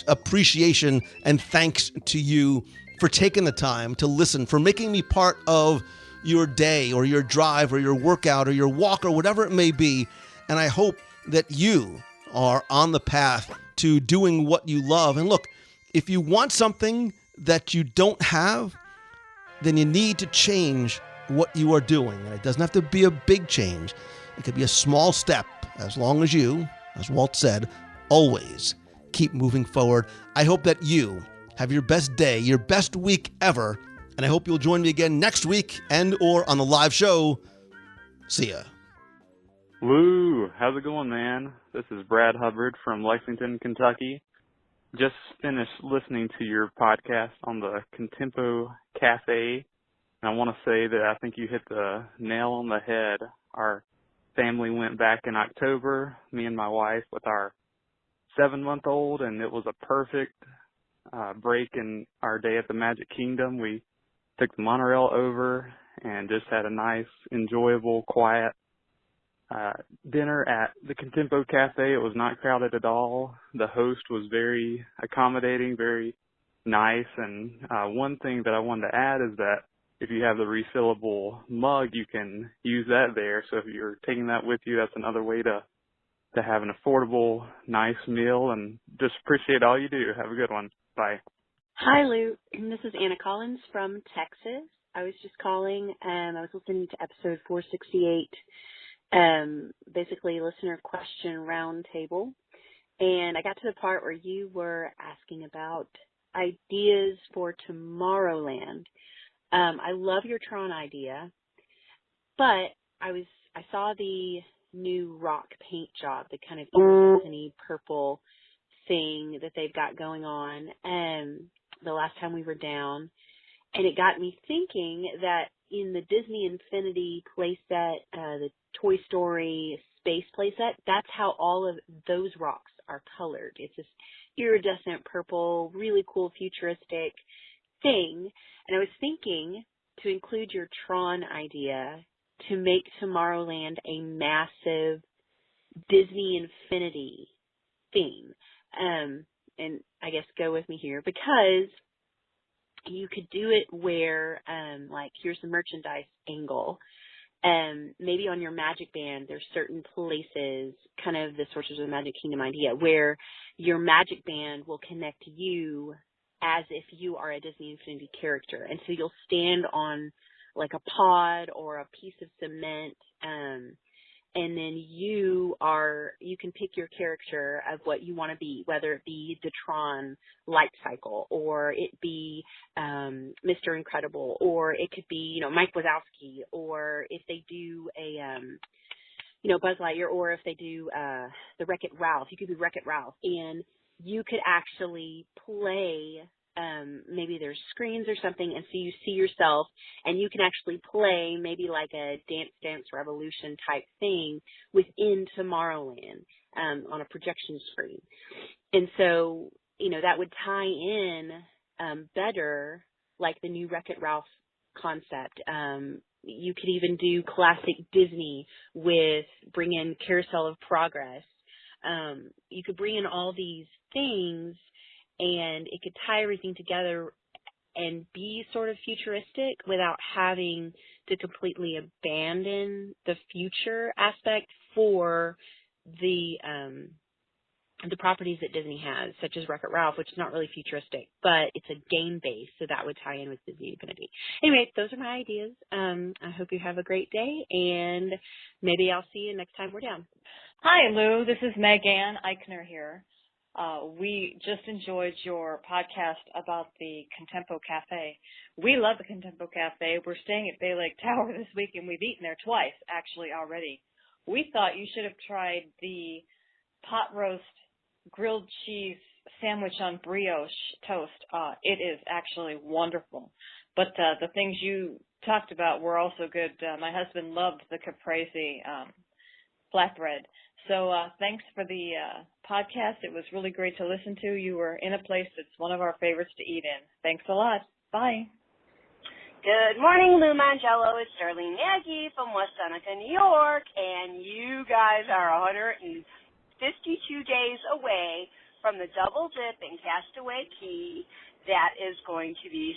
appreciation and thanks to you for taking the time to listen, for making me part of your day or your drive or your workout or your walk or whatever it may be. And I hope that you are on the path to doing what you love. And look, if you want something that you don't have, then you need to change what you are doing. And it doesn't have to be a big change. It could be a small step, as long as you, as Walt said, always keep moving forward. I hope that you have your best day, your best week ever, and I hope you'll join me again next week and or on the live show. See ya. Lou, how's it going, man? This is Brad Hubbard from Lexington, Kentucky. Just finished listening to your podcast on the Contempo Cafe, and I want to say that I think you hit the nail on the head. Our family went back in October, me and my wife, with our 7-month-old, and it was a perfect break in our day at the Magic Kingdom. We took the monorail over and just had a nice, enjoyable, quiet dinner at the Contempo Cafe. It was not crowded at all. The host was very accommodating, very nice. And one thing that I wanted to add is that if you have the refillable mug, you can use that there. So if you're taking that with you, that's another way to have an affordable, nice meal. And just appreciate all you do. Have a good one. Bye. Hi, Lou. This is Anna Collins from Texas. I was just calling, and I was listening to episode 468. Basically listener question roundtable, and I got to the part where you were asking about ideas for Tomorrowland. I love your Tron idea, but I saw the new rock paint job, the kind of iridescent purple thing that they've got going on the last time we were down, and it got me thinking that in the Disney Infinity playset, the Toy Story Space playset, that's how all of those rocks are colored. It's this iridescent purple, really cool futuristic thing, and I was thinking to include your Tron idea to make Tomorrowland a massive Disney Infinity theme. And I guess go with me here, because you could do it where, like, here's the merchandise angle. Maybe on your Magic Band, there's certain places, kind of the Sorcerers of the Magic Kingdom idea, where your Magic Band will connect you as if you are a Disney Infinity character. And so you'll stand on like a pod or a piece of cement, and then you can pick your character of what you want to be, whether it be the Tron light cycle, or it be Mr. Incredible, or it could be, Mike Wazowski, or if they do a Buzz Lightyear, or if they do the Wreck-It Ralph, you could be Wreck-It Ralph, and you could actually play. Maybe there's screens or something, and so you see yourself, and you can actually play maybe like a Dance Dance Revolution type thing within Tomorrowland on a projection screen. And so, that would tie in better, like the new Wreck-It Ralph concept. You could even do classic Disney with bring in Carousel of Progress. You could bring in all these things, and it could tie everything together and be sort of futuristic without having to completely abandon the future aspect for the properties that Disney has, such as Wreck-It Ralph, which is not really futuristic, but it's a game base, so that would tie in with Disney Infinity. Anyway, those are my ideas. I hope you have a great day, and maybe I'll see you next time we're down. Hi, Lou. This is Megan Eichner here. We just enjoyed your podcast about the Contempo Cafe. We love the Contempo Cafe. We're staying at Bay Lake Tower this week, and we've eaten there twice, actually, already. We thought you should have tried the pot roast grilled cheese sandwich on brioche toast. It is actually wonderful. But the things you talked about were also good. My husband loved the caprese flatbread. So thanks for the podcast. It was really great to listen to. You were in a place that's one of our favorites to eat in. Thanks a lot. Bye. Good morning, Lou Mongello. It's Darlene Nagy from West Seneca, New York, and you guys are 152 days away from the Double Dip in Castaway Cay. That is going to be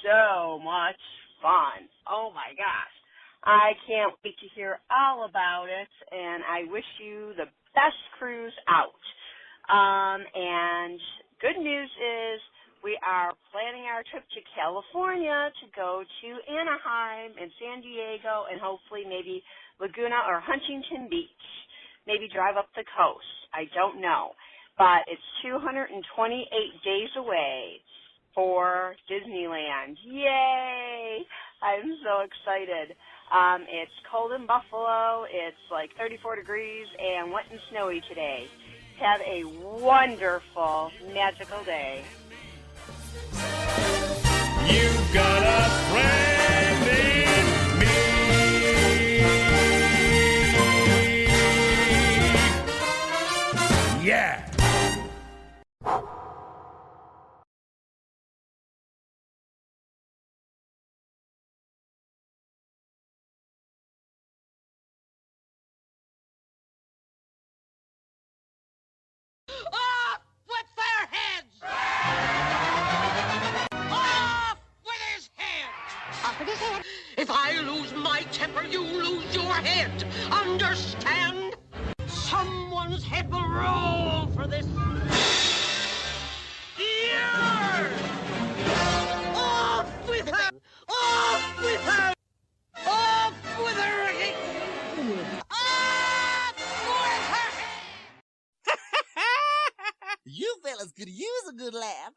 so much fun. Oh, my gosh. I can't wait to hear all about it, and I wish you the best cruise out. And good news is we are planning our trip to California to go to Anaheim and San Diego and hopefully maybe Laguna or Huntington Beach. Maybe drive up the coast. I don't know. But it's 228 days away for Disneyland. Yay! I'm so excited. It's cold in Buffalo. It's like 34 degrees and wet and snowy today. Have a wonderful, magical day. You've got a friend in me. Yeah. Off with their heads! Off with his head! Off with his head! If I lose my temper, you lose your head. Understand? Someone's head will roll for this. Yeah! Off with her! Off with her! Off with her head! Off with her head! You fellas could use a good laugh.